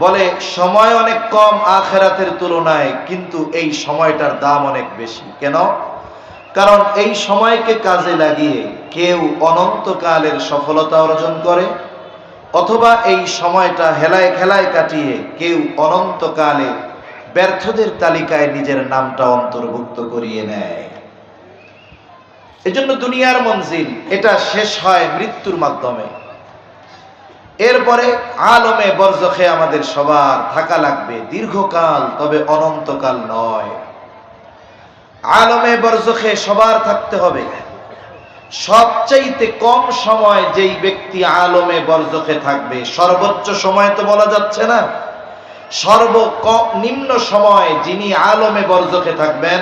বলে সময় অনেক কম আখিরাতের তুলনায়, কিন্তু এই সময়টার দাম অনেক বেশি। কেন? কারণ এই সময়কে কাজে লাগিয়ে কেউ অনন্তকালের সফলতা অর্জন করে, অথবা এই সময়টা হেলায় খেলায় কাটিয়ে কেউ অনন্তকালে ব্যর্থদের তালিকায় নিজের নামটা অন্তর্ভুক্ত করিয়ে নেয়। এজন্য দুনিয়ার মঞ্জিল এটা শেষ হয় মৃত্যুর মাধ্যমে। এরপরে আলমে বরজখে আমাদের সবার থাকা লাগবে দীর্ঘকাল, তবে অনন্তকাল নয়। আলমে বরজখে সবার থাকতে হবে। সবচাইতে কম সময় যেই ব্যক্তি আলমে বরজখে থাকবে, সর্বোচ্চ সময় তো বলা যাচ্ছে না, সর্বনিম্ন সময় যিনি আলমে বরজখে থাকবেন,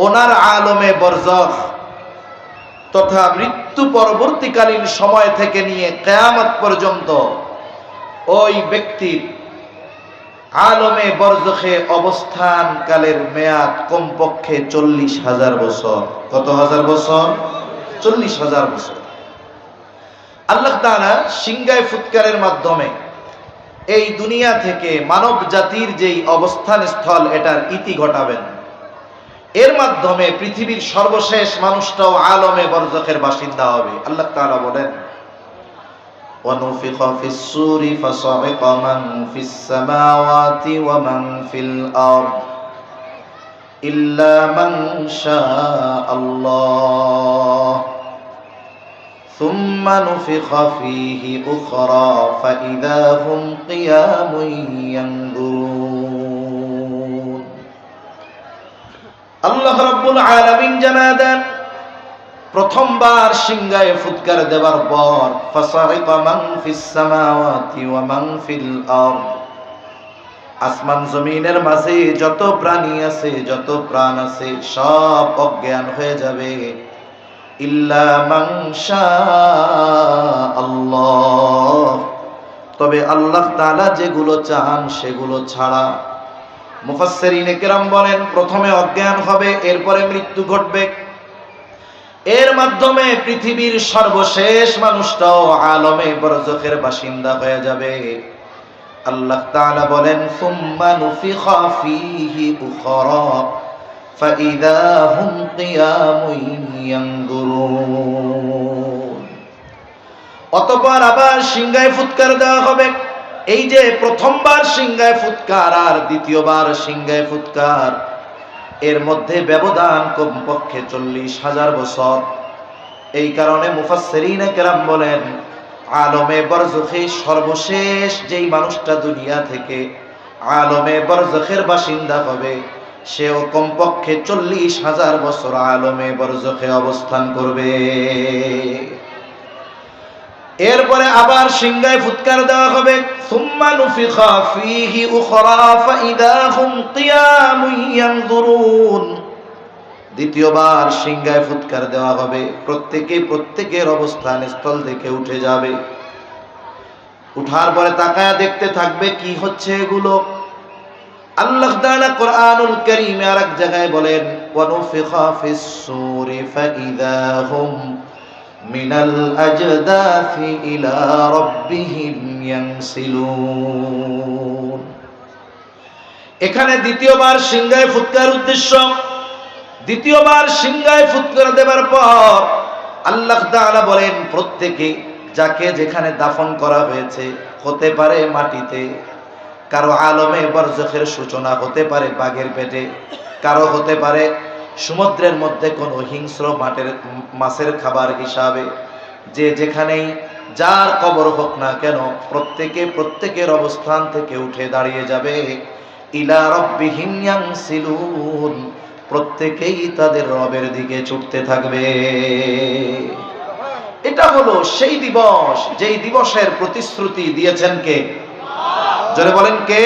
ওনার আলমে বরজখ তথা মৃত্যু পরবর্তীকালীন সময় থেকে নিয়ে কিয়ামত পর্যন্ত ওই ব্যক্তির আলমে বরজখে অবস্থানকালের মেয়াদ কমপক্ষে 40,000 বছর। কত হাজার বছর? 40,000 বছর। আল্লাহ তাআলা সিংগায় ফুৎকারের মাধ্যমে এই দুনিয়া থেকে মানব জাতির যেই অবস্থান স্থল এটার ইতি ঘটাবেন। এর মাধ্যমে পৃথিবীর সর্বশেষ মানুষটাও আলমে বরজখের বাসিন্দা হবে। আল্লাহ তাআলা বলেন, وَنُفِخَ فِي الصُّورِ فَصَعِقَ مَنْ فِي السَّمَاوَاتِ وَمَنْ فِي الْأَرْضِ إِلَّا مَنْ شَاءَ اللَّهُ ثُمَّ نُفِخَ فِيهِ أُخْرَى فَإِذَا هُمْ قِيَامٌ يَنْظُرُونَ। আল্লাহ রাব্বুল আলামিন জানায় দেন, প্রথমবার সিংগায় ফুৎকার দেওয়ার পর ফাসাইকা মান ফিস সামাওয়াতি ওয়া মান ফিল আরদ, আসমান জমিনের মাঝে যত প্রাণী আছে, যত প্রাণ আছে, সব অজ্ঞান হয়ে যাবে। ইল্লা মান শাআল্লাহ, তবে আল্লাহ তাআলা যেগুলো চান সেগুলো ছাড়া। মুফাসসিরিনে কেরাম বলেন, প্রথমে অজ্ঞান হবে, এরপরে মৃত্যু ঘটবে। এর মাধ্যমে পৃথিবীর সর্বশেষ মানুষটাও আলমে বরজখের বাসিন্দা হয়ে যাবে। আল্লাহ তাআলা বলেন, সুম্মা নুফিখা ফীহি উখরা ফাইযা হুম কিয়ামুন ইয়ানজুরুন। অতঃপর আবার সিংগায় ফুৎকার দেওয়া হবে। এই যে প্রথমবার সিংগায় ফুৎকার আর দ্বিতীয়বার সিংগায় ফুৎকার, এর মধ্যে ব্যবধান কমপক্ষে 40,000 বছর। এই কারণে মুফাসসিরিনে কেরাম বলেন, আলমে বরজখে সর্বশেষ যেই মানুষটা দুনিয়া থেকে আলমে বরজখের বাসিন্দা হবে, সেও কমপক্ষে 40,000 বছর আলমে বরজখে অবস্থান করবে। এরপরে আবার সিংগায় ফুৎকার দেওয়া হবে, সুম্মা নুফিখা ফীহি উখরা ফাইদা হুম কিয়ামুন ইয়ানজুরুন। দ্বিতীয়বার সিংগায় ফুৎকার দেওয়া হবে, প্রত্যেকের অবস্থান স্থল থেকে উঠে যাবে। উঠার পরে তাকায়া দেখতে থাকবে কি হচ্ছে এগুলো। আল্লাহ তাআলা কোরআনুল কারীমে আরেক জায়গায় বলেন, ওয়া নুফিখা ফিস সূরি ফাইদা হুম মিনাল আজদাফি ইলা রাব্বিহিম ইয়ানসিলুন। এখানে দ্বিতীয়বার সিংগায় ফুৎকার উদ্দেশ্য। দ্বিতীয়বার সিংগায় ফুৎকার দেবার পর আল্লাহ তাআলা বলেন, প্রত্যেকে যাকে যেখানে দাফন করা হয়েছে, হতে পারে মাটিতে, কারো আলমে বরজখের সূচনা হতে পারে বাঘের পেটে, কারো হতে পারে সমুদ্রের মধ্যে কোনো হিংস্র মাছের খাবার হিসাবে। যে যেখানেই যার কবর হোক না কেন, প্রত্যেকের অবস্থান থেকে উঠে দাঁড়িয়ে যাবে। ইলা রাব্বিহিম ইয়ানসিলুন, প্রত্যেকেই তাদের রবের দিকে ছুটতে থাকবে। এটা হলো সেই দিবস, যেই দিবসের প্রতিশ্রুতি দিয়েছেন কে? জোরে বলেন কে?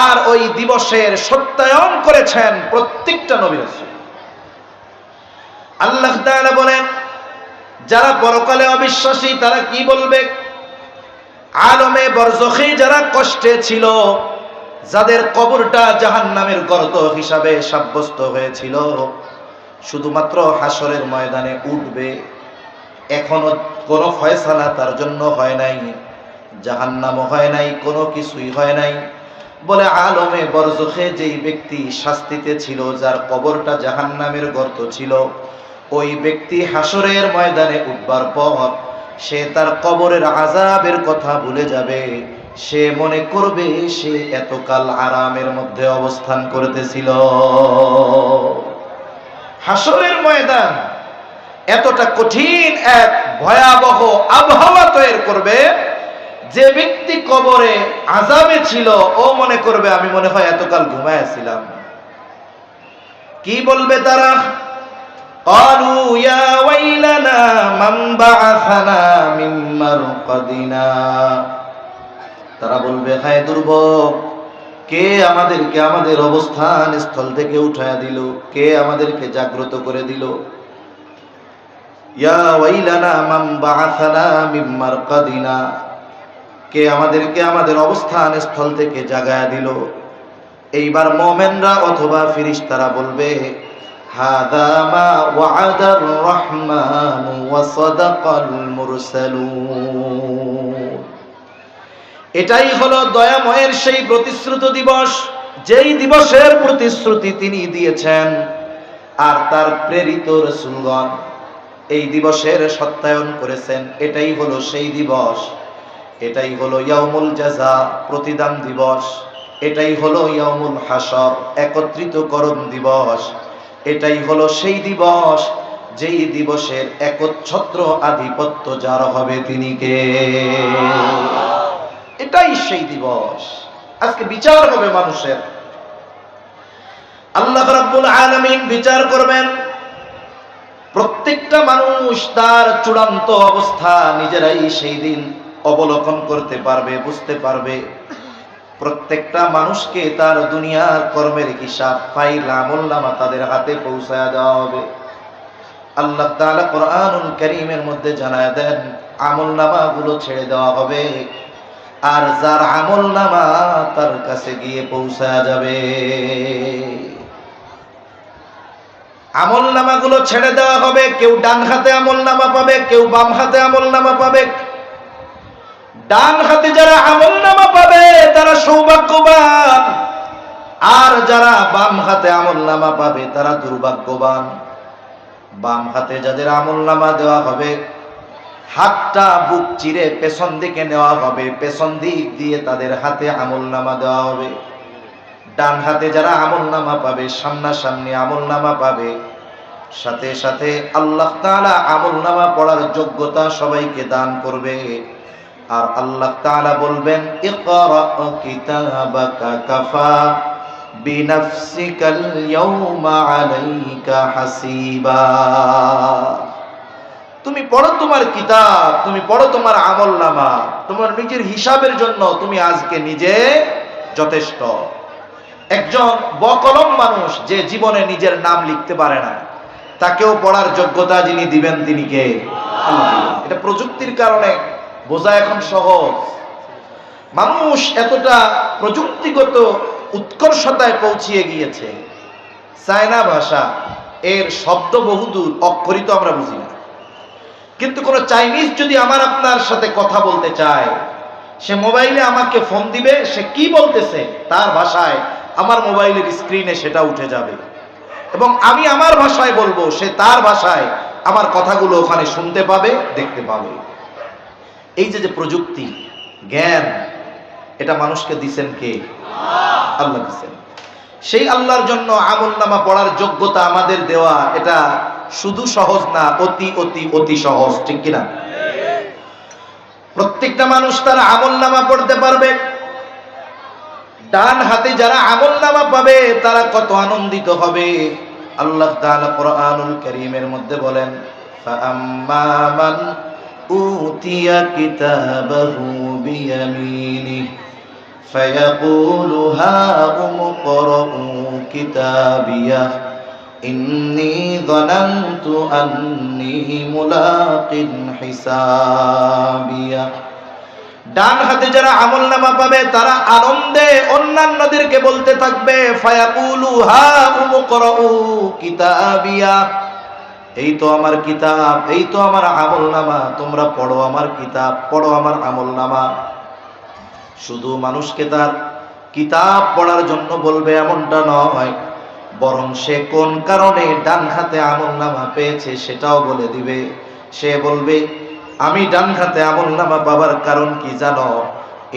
আর ওই দিবসের সত্যায়ন করেছেন প্রত্যেকটা নবী রাসূল। আল্লাহ তাআলা বলেন, যারা পরকালে অবিশ্বাসী তারা কি বলবে? আলমে বরজখে যারা কষ্টে ছিল, যাদের কবরটা জাহান্নামের গর্ত হিসাবে সাব্যস্ত হয়েছিল, শুধুমাত্র হাসরের ময়দানে উঠবে। এখনো কোনো ফয়সালা তার জন্য হয় নাই। জাহান্নামও হয় নাই, কোনো কিছুই হয় নাই। বলে আলমে বরজখে যেই ব্যক্তি শাস্তিতে ছিল, যার কবরটা জাহান্নামের গর্ত ছিল, ওই ব্যক্তি হাসরের ময়দানে উঠবার পর সে তার কবরের আযাবের কথা ভুলে যাবে। সে মনে করবে সে এতকাল আরামের মধ্যে অবস্থান করতেছিল। হাসরের ময়দান এতটা কঠিন এক ভয়াবহ আবহাওয়া তৈরি করবে, যে ব্যক্তি কবরে আযাবে ছিল ও মনে করবে আমি মনে হয় এতকাল ঘুমাইছিলাম। কি বলবে তারা? ক্বালু ইয়া ওয়াইলানা মান বা'আসানা মিন মারকাদিনা। তারা বলবে হায় দুর্ভোগ, কে আমাদেরকে আমাদের অবস্থান স্থল থেকে উঠায়া দিল, কে আমাদেরকে জাগ্রত করে দিল। ইয়া ওয়াইলানা মান বা'আসানা মিন মারকাদিনা, কে আমাদেরকে আমাদের অবস্থান স্থল থেকে জাগায়া দিল। এইবার মুমিনরা অথবা ফেরেশতারা বলবে হাদা মা ওয়া'আদার রহমান ওয়া সাদাকাল মুরসালুন। এটাই হলো দয়াময়ের সেই প্রতিশ্রুত দিবস, যেই দিবসের প্রতিশ্রুতি তিনি দিয়েছেন আর তার প্রেরিত রাসূলগণ এই দিবসের সত্যায়ন করেছেন। এটাই হলো সেই দিবস, এটাই হলো ইয়াউমুল জাযা, প্রতিদান দিবস। এটাই হলো ইয়াউমুল হাসর, একত্রিতকরণ দিবস। এটাই হলো সেই দিবস যেই দিবসের একচ্ছত্র আধিপত্য যার হবে তিনি কে? এটাই সেই দিবস। আজকে বিচার হবে মানুষের। আল্লাহ রাব্বুল আলামিন বিচার করবেন। প্রত্যেকটা মানুষ তার চূড়ান্ত অবস্থা নিজেরাই সেই দিন অবলোকন করতে পারবে, বুঝতে পারবে। প্রত্যেকটা মানুষকে তার দুনিয়ার কর্মের হিসাব, ফাইল, আমলনামা তাদের হাতে পৌঁছায়া দেওয়া হবে। আল্লাহ তাআলা কোরআনুল কারীমের মধ্যে জানায় দেন আমলনামাগুলো ছেড়ে দেওয়া হবে, আর যার আমলনামা তার কাছে গিয়ে পৌঁছায়া যাবে। আমলনামাগুলো ছেড়ে দেওয়া হবে, কেউ ডান হাতে আমলনামা পাবে, কেউ বাম হাতে আমলনামা পাবে। ডান হাতে যারা আমলনামা পাবে তারা সৌভাগ্যবান, আর যারা বাম হাতে আমলনামা পাবে তারা দুর্ভাগ্যবান। বাম হাতে যাদের আমলনামা দেওয়া হবে, হাতটা বুক চিরে পেছন দিকে নেওয়া হবে, পেছন দিক দিয়ে তাদের হাতে আমলনামা দেওয়া হবে। ডান হাতে যারা আমলনামা পাবে, সামনাসামনি আমলনামা পাবে। সাথে সাথে আল্লাহ তাআলা আমলনামা পড়ার যোগ্যতা সবাইকে দান করবে। আর আল্লাহ তাআলা বলবেন ইকরা কিতাবাকা কাফা বিনাফসিকাল ইয়াউমা আলাইকা হাসিবা। তুমি পড়ো তোমার কিতাব, তুমি পড়ো তোমার আমলনামা, তোমার নিজের হিসাবের জন্য তুমি আজকে নিজে যথেষ্ট। একজন বকলম মানুষ যে জীবনে নিজের নাম লিখতে পারে না, তাকেও পড়ার যোগ্যতা যিনি দিবেন তিনি কে? আল্লাহ। এটা প্রযুক্তির কারণে বোঝা এখন সহজ। মানুষ এতটা প্রযুক্তিগত উৎকর্ষতায় পৌঁছিয়ে গিয়েছে, চায়না ভাষা এর শব্দ বহুদূর, অক্ষরিত আমরা বুঝি না। কিন্তু কোন চাইনিজ যদি আমার আপনার সাথে কথা বলতে চায়, সে মোবাইলে আমাকে ফোন দিবে, সে কি বলতেছে তার ভাষায় আমার মোবাইলের স্ক্রিনে সেটা উঠে যাবে, এবং আমি আমার ভাষায় বলবো, সে তার ভাষায় আমার কথাগুলো ওখানে শুনতে পাবে, দেখতে পাবে। এই যে প্রযুক্তি, জ্ঞান, এটা মানুষকে দিছেন কে? আল্লাহ দিছেন। সেই আল্লাহর জন্য আমলনামা পড়ার যোগ্যতা আমাদের দেওয়া, এটা শুধু সহজ না, অতি অতি অতি সহজ, ঠিক কিনা? প্রত্যেকটা মানুষ তার আমলনামা পড়তে পারবে। ডান হাতে যারা আমলনামা পাবে তারা কত আনন্দিত হবে। আল্লাহ তাআলা কোরআনুল কারীমের মধ্যে বলেন ফাআম্মা মান উতিয়া কিতাবাহু বিয়ামিনিহি ফায়াকুলু হাউম ইকরাউ কিতাবিয়া ইন্নী যানানতু আন্নী মুলাকিন হিসাবিয়া। ডান হাতে যারা আমলনামা পাবে তারা আনন্দে অন্যান্যদেরকে বলতে থাকবে ফায়াকুলু হাউম ইকরাউ কিতাবিয়া, এই তো আমার কিতাব, এই তো আমার আমলনামা, তোমরা পড়ো আমার কিতাব, পড়ো আমার আমলনামা। শুধু মানুষকে তার কিতাব পড়ার জন্য বলবে এমনটা নয়, বরং সে কোন কারণে ডান হাতে আমলনামা পেয়েছে সেটাও বলে দিবে। সে বলবে, আমি ডান হাতে আমলনামা পাবার কারণ কি জানো?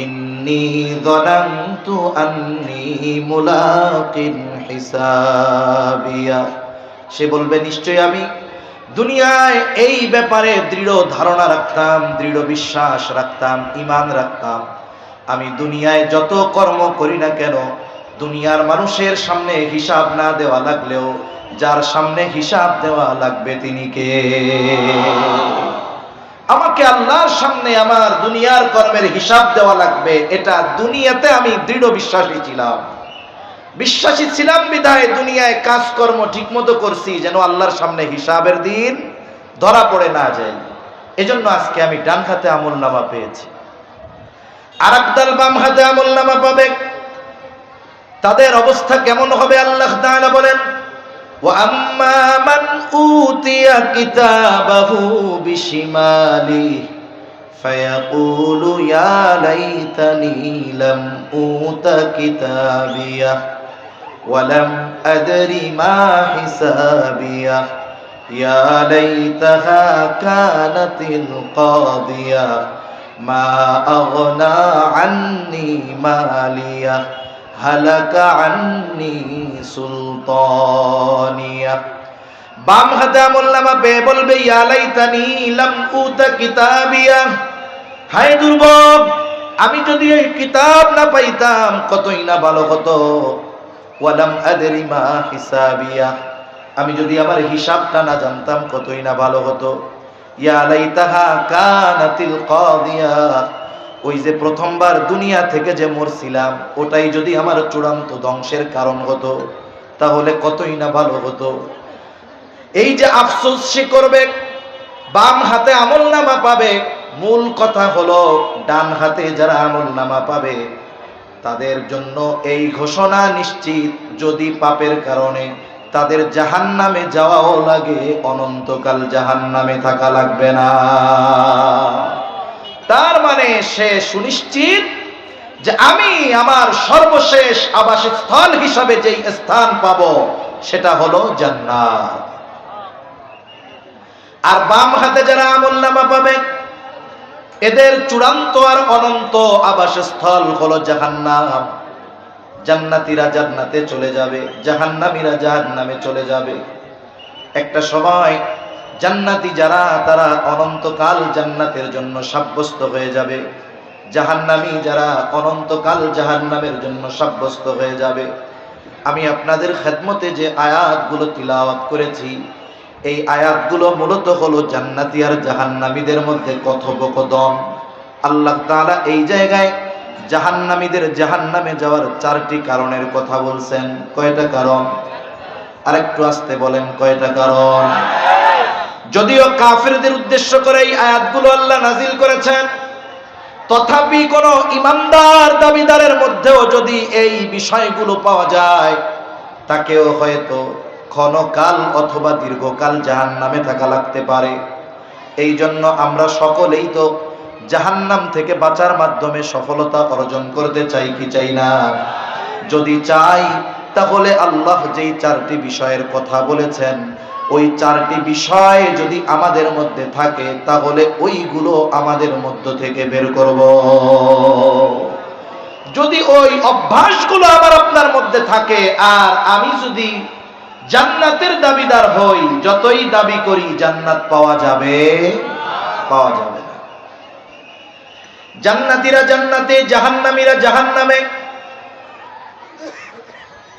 ইন্নী যানানতু আন্নী মুলাকিন হিসাবিয়া। সে বলবে, নিশ্চয় আমি দুনিয়ায় এই ব্যাপারে দৃঢ় ধারণা রাখতাম, দৃঢ় বিশ্বাস রাখতাম, ঈমান রাখতাম। আমি দুনিয়ায় যত কর্ম করি না কেন, দুনিয়ার মানুষের সামনে হিসাব না দেওয়া লাগলেও যার সামনে হিসাব দেওয়া লাগবে তিনি কে? আমাকে আল্লাহর সামনে আমার দুনিয়ার কর্মের হিসাব দেওয়া লাগবে, এটা দুনিয়াতে আমি দৃঢ় বিশ্বাসী ছিলাম। বিশ্বাসী ছিলাম বিধায় দুনিয়ায় কাজকর্ম ঠিক মতো করছি, যেন আল্লাহর সামনে হিসাবের দিন ধরা পড়ে না যায়। এজন্য আজকে আমি ডান হাতে আমলনামা পেয়েছি। আর একদল বাম হাতে আমলনামা পাবে, তাদের অবস্থা কেমন হবে? আল্লাহ তাআলা বলেন, ওয়া আম্মা মান উতিয়া কিতাবাহু বিশিমালিহি ফায়াকুলু ইয়া লাইতানি লাম উতা কিতাবিয়া ওয়া লাম আদরি মা হিসাবিয়া ইয়া লাইতাহা কানাতিল কাদিয়া মা আগনা আন্নি মালিয়া হালাকা আন্নি সুলতানিয়া। বাম হাতে আমলনামা পেয়ে বলবে, ইয়া লাইতানি লাম উতা কিতাবিয়া, হায় দুর্ভোগ, আমি যদি এই কিতাব না পাইতাম কতই না ভালো হতো। ওয়া লাম আদরি মা হিসাবিয়া, আমি যদি আমার হিসাবটা না জানতাম কতই না ভালো হতো। ইয়া লাইতাহা কানাতিল কাদিয়া, ওই যে প্রথমবার দুনিয়া থেকে যে মরছিলাম ওটাই যদি আমার চূড়ান্ত ধ্বংসের কারণ হতো তাহলে কতই না ভালো হতো। এই যে আফসোস সে করবে, বাম হাতে আমলনামা পাবে। মূল কথা হলো, ডান হাতে যারা আমলনামা পাবে তাদের জন্য এই ঘোষণা নিশ্চিত, যদি পাপের কারণে তাদের জাহান্নামে যাওয়াও লাগে, অনন্তকাল জাহান্নামে থাকা লাগবে না। তার মানে সে সুনিশ্চিত যে আমি আমার সর্বশেষ আবাসস্থল হিসাবে যেই স্থান পাব সেটা হলো জান্নাত। আর বাম হাতে যারা আমলনামা পাবে এদের চূড়ান্ত আর অনন্ত আবাসস্থল হলো জাহান্নাম। জান্নাতীরা জান্নাতে চলে যাবে, জাহান্নামীরা জাহান্নামে চলে যাবে। একটা সময় জান্নাতি যারা তারা অনন্তকাল জান্নাতের জন্য সাব্যস্ত হয়ে যাবে, জাহান্নামী যারা অনন্তকাল জাহান্নামের জন্য সাব্যস্ত হয়ে যাবে। আমি আপনাদের খেদমতে যে আয়াতগুলো তিলাওয়াত করেছি, এই আয়াতগুলো মূলত হলো জান্নাতি আর জাহান্নামীদের মধ্যে কথোপকথন। আল্লাহ তাআলা এই জায়গায় জাহান্নামীদের জাহান্নামে যাওয়ার 4টি কারণের কথা বলছেন। কয়টা কারণ? আরেকটু আস্তে বলেন, কয়টা কারণ? যদিও কাফিরদের উদ্দেশ্য করে এই আয়াতগুলো আল্লাহ নাজিল করেছেন, তথাপি কোন ইমানদার দাবিদারের মধ্যেও যদি এই বিষয়গুলো পাওয়া যায়, তাকেও হয়তো ক্ষণকাল অথবা দীর্ঘকাল জাহান্নামে থাকা লাগতে পারে। এই জন্য আমরা সকলেই তো জাহান্নাম থেকে বাঁচার মাধ্যমে সফলতা অর্জন করতে চাই কি চাই না? যদি চাই তাহলে আল্লাহ যেই 4টি বিষয়ের কথা বলেছেন, ওই 4টি বিষয় যদি আমাদের মধ্যে থাকে তাহলে ওইগুলো আমাদের মধ্য থেকে বের করব। যদি ওই অভ্যাসগুলো আমার আপনার মধ্যে থাকে আর আমি যদি জান্নাতের দাবিদার হই, যতই দাবি করি জান্নাত পাওয়া যাবে? পাওয়া যাবে না। জান্নাতীরা জান্নাতে, জাহান্নামীরা জাহান্নামে।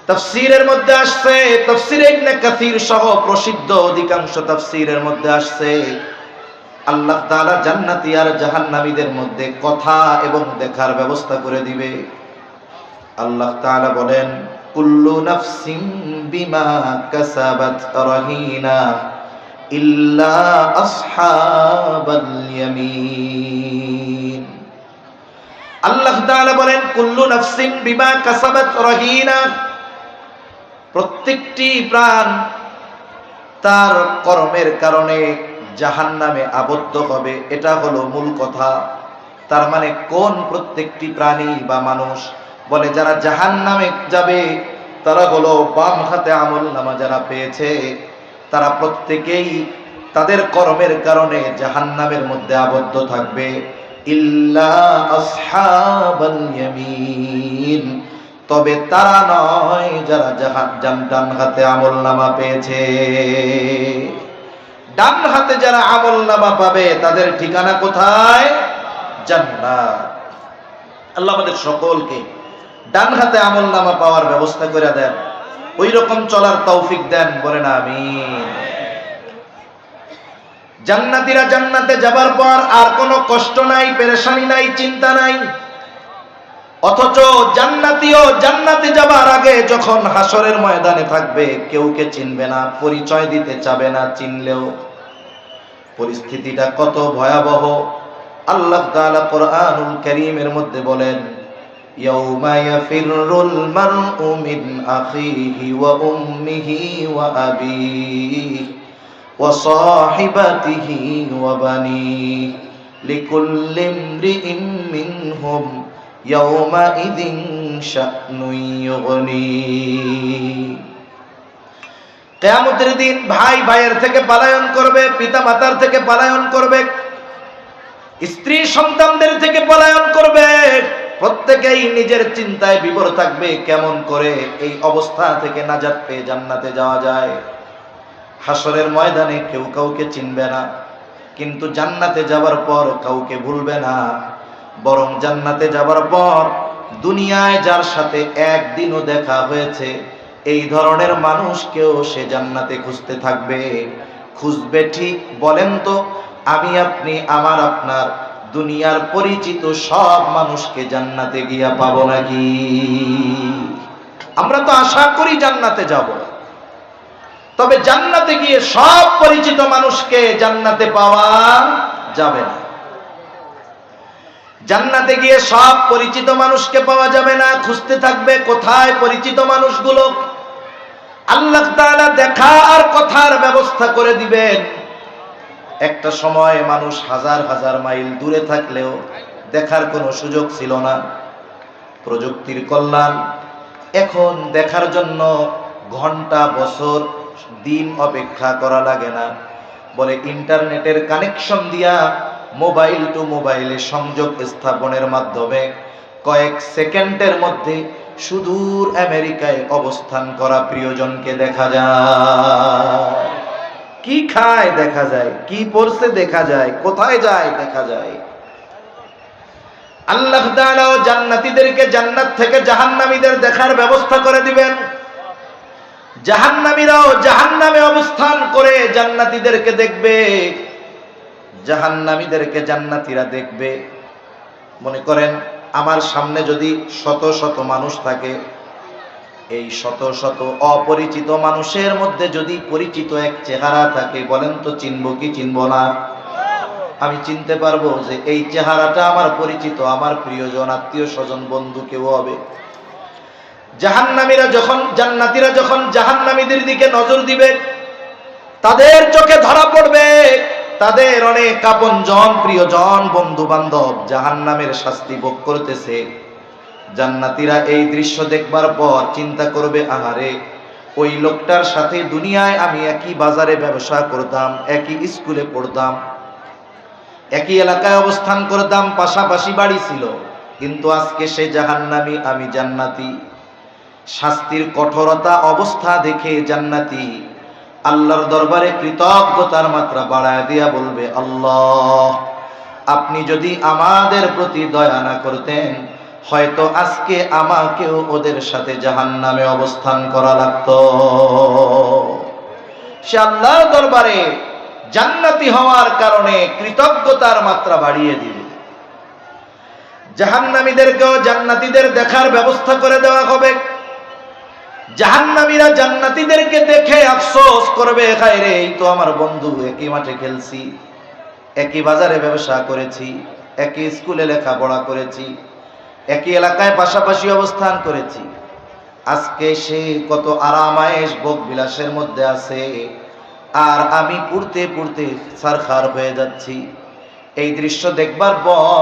তাফসীরের মধ্যে আসছে, তাফসীর ইবনে কাসীর সহ প্রসিদ্ধ অধিকাংশ তাফসীরের মধ্যে আসছে, আল্লাহ তাআলা জান্নাতী আর জাহান্নামীদের মধ্যে কথা এবং দেখার ব্যবস্থা করে দিবে। আল্লাহ তাআলা বলেন, কুল্লু নাফসিন বিমা কাসাবাত রাহিনা ইল্লা আসহাবাল ইয়ামিন। আল্লাহ তাআলা বলেন, কুল্লু নাফসিন বিমা কাসাবাত রাহিনা, প্রত্যেকটি প্রাণ তার কর্মের কারণে জাহান্নামে আবদ্ধ হবে। এটা হলো মূল কথা। তার মানে কোন প্রত্যেকটি প্রাণী বা মানুষ? বলে যারা জাহান্নামে যাবে তারা হলো বাম হাতে আমলনামা যারা পেয়েছে, তারা প্রত্যেকেই তাদের কর্মের কারণে জাহান্নামের মধ্যে আবদ্ধ থাকবে। ইল্লা আসহাবাল ইয়ামিন, তবে তারা নয় যারা ডান হাতে আমলনামা পেয়েছে। ডান হাতে যারা আমলনামা পাবে তাদের ঠিকানা কোথায়? জান্নাত। আল্লাহ আমাদের সকলকে ডান হাতে আমলনামা পাওয়ার ব্যবস্থা করে দেন, ওই রকম চলার তৌফিক দেন, বলেন আমিন। জান্নাতীরা জান্নাতে যাবার পর আর কোনো কষ্ট নাই, পেরেশানি নাই, চিন্তা নাই। অথচ জান্নাতীও জান্নাতে যাবার আগে যখন হাসরের ময়দানে থাকবে, কেউকে চিনবে না, পরিচয় দিতে চাবে না, চিনলেও। পরিস্থিতিটা কত ভয়াবহ আল্লাহ তাআলা কোরআনুল কারীমের মধ্যে বলেন, ইয়াউমা ইয়াফিরুল মারউ মিন আখিহি ওয়া উম্মিহি ওয়া আবিহি ওয়া সাহিবাতিহি ওয়া বানিহি লিকুল্লি ইমরিইন মিনহুম ইয়াউমা ইযিন শা'নুন ইউগনি। কিয়ামতের দিন ভাই ভাইয়ের থেকে পলায়ন করবে, পিতা মাতার থেকে পলায়ন করবে, স্ত্রী সন্তানদের থেকে পলায়ন করবে। প্রত্যেকেই নিজের চিন্তায় বিভোর থাকবে, কেমন করে এই অবস্থা থেকে নাজাত পেয়ে জান্নাতে যাওয়া যায়। হাসরের ময়দানে কেউ কাউকে চিনবে না, কিন্তু জান্নাতে যাবার পর কাউকে ভুলবে না। বরং জান্নাতে যাবার পর দুনিয়ায় যার সাথে একদিনও দেখা হয়েছে, এই ধরনের মানুষকেও সে জান্নাতে খুঁজতে থাকবে। খুঁজবে ঠিক, বলেন তো আমি আপনি আমার আপনার দুনিয়ার পরিচিত সব মানুষকে জান্নাতে গিয়া পাবো নাকি? আমরা তো আশা করি জান্নাতে যাব, তবে জান্নাতে গিয়ে সব পরিচিত মানুষকে জান্নাতে পাওয়া যাবে না। জান্নাতে গিয়ে সব পরিচিত মানুষকে পাওয়া যাবে না, খুঁজতে থাকবে কোথায় পরিচিত মানুষগুলো। আল্লাহ তাআলা দেখা আর কথার ব্যবস্থা করে দিবেন। একটা সময় মানুষ হাজার হাজার মাইল দূরে থাকলেও দেখার কোনো সুযোগ ছিল না। প্রযুক্তির কল্যাণ, এখন দেখার জন্য ঘন্টা, বছর, দিন অপেক্ষা করা লাগে না। বলে ইন্টারনেটের কানেকশন দিয়া মোবাইল টু মোবাইলে সংযোগ স্থাপনের মাধ্যমে কয়েক সেকেন্ডের মধ্যে সুদূর আমেরিকায় অবস্থান করা প্রিয়জনকে দেখা যায়। কি খায় দেখা যায়, কি পড়ছে দেখা যায়, কোথায় যায় দেখা যায়। আল্লাহ তাআলা জান্নাতীদেরকে জান্নাত থেকে জাহান্নামীদের দেখার ব্যবস্থা করে দিবেন। জাহান্নামীরাও জাহান্নামে অবস্থান করে জান্নাতীদেরকে দেখবে, জাহান্নামীদেরকে জান্নাতীরা দেখবে। মনে করেন আমার সামনে যদি শত শত মানুষ থাকে, এই শত শত অপরিচিত মানুষের মধ্যে যদি পরিচিত এক চেহারা থাকে, বলেন তো চিনব কি চিনব না? আমি চিনতে পারবো যে এই চেহারাটা আমার পরিচিত, আমার প্রিয়জন, আত্মীয় স্বজন, বন্ধু কেউ হবে। জাহান্নামীরা যখন, জান্নাতীরা যখন জাহান্নামীদের দিকে নজর দিবে, তাদের চোখে ধরা পড়বে তাদের অনেক আপনজন, প্রিয়জন, বন্ধু বান্ধব জাহান্নামের শাস্তি ভোগ করতেছে। জান্নাতীরা এই দৃশ্য দেখবার পর চিন্তা করবে, আহারে ওই লোকটার সাথে দুনিয়ায় আমি একই বাজারে ব্যবসা করতাম, একই স্কুলে পড়তাম, একই এলাকায় অবস্থান করতাম, পাশাপাশি বাড়ি ছিল, কিন্তু আজকে সে জাহান্নামী, আমি জান্নাতি। শাস্তির কঠোরতা অবস্থা দেখে জান্নাতি আল্লাহর দরবারে কৃতজ্ঞতার মাত্রা বাড়ায় দিয়া বলবে, আল্লাহ আপনি যদি আমাদের প্রতি দয়া না করতেন, হয়তো আজকে আমাকেও ওদের সাথে জাহান্নামে অবস্থান করা লাগতো। সে আল্লাহর দরবারে জান্নাতি হওয়ার কারণে কৃতজ্ঞতার মাত্রা বাড়িয়ে দিবে। জাহান্নামীদেরকেও জান্নাতীদের দেখার ব্যবস্থা করে দেওয়া হবে। জাহান্নামীরা জান্নাতীদেরকে দেখে আফসোস করবে, হায় রে, এই তো আমার বন্ধু, একই মাঠে খেলছি, একই বাজারে ব্যবসা করেছি, একই স্কুলে লেখাপড়া করেছি, একই এলাকায় পাশাপাশি অবস্থান করেছি, আজকে সে কত আরামায়েশ ভোগ বিলাসের মধ্যে আছে, আর আমি পুড়তে পুড়তে ছারখার হয়ে যাচ্ছি। এই দৃশ্য দেখবার পর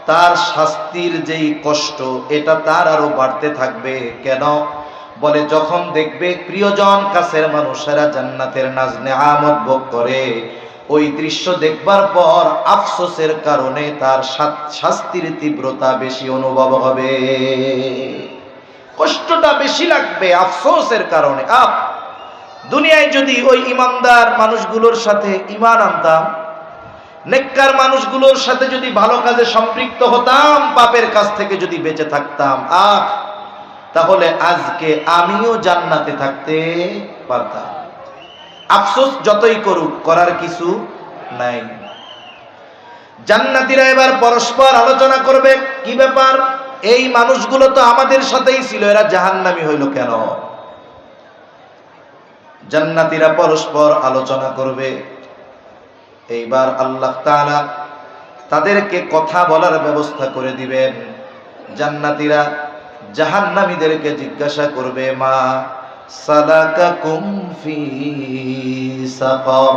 তার শাস্তির যেই কষ্ট এটা তার আরো বাড়তে থাকবে। কেন? বলে যখন দেখবে প্রিয়জন কাছের মানুষেরা জান্নাতের নাজ নেয়ামত ভোগ করে, ওই দৃশ্য দেখবার পর আফসোসের কারণে তার শাস্তির তীব্রতা বেশি অনুভব হবে, কষ্টটা বেশি লাগবে আফসোসের কারণে। দুনিয়ায় যদি ওই ইমানদার মানুষগুলোর সাথে ঈমান আনতাম, নেককার মানুষগুলোর সাথে যদি ভালো কাজে সম্পৃক্ত হতাম, পাপের কাজ থেকে যদি বেঁচে থাকতাম, তাহলে আজকে আমিও জান্নাতে থাকতে পারতাম। আফসোস যতই করুক, করার কিছু নাই। জান্নাতীরা এবার পরস্পর আলোচনা করবে, কি ব্যাপার, এই মানুষগুলো তো আমাদের সাথেই ছিল, এরা জাহান্নামী হইল কেন? জান্নাতীরা পরস্পর আলোচনা করবে। এইবার আল্লাহ তাআলা তাদেরকে কথা বলার ব্যবস্থা করে দিবেন। জান্নাতীরা জাহান্নামীদেরকে জিজ্ঞাসা করবে, মা সালাকাকুম ফি সাকার,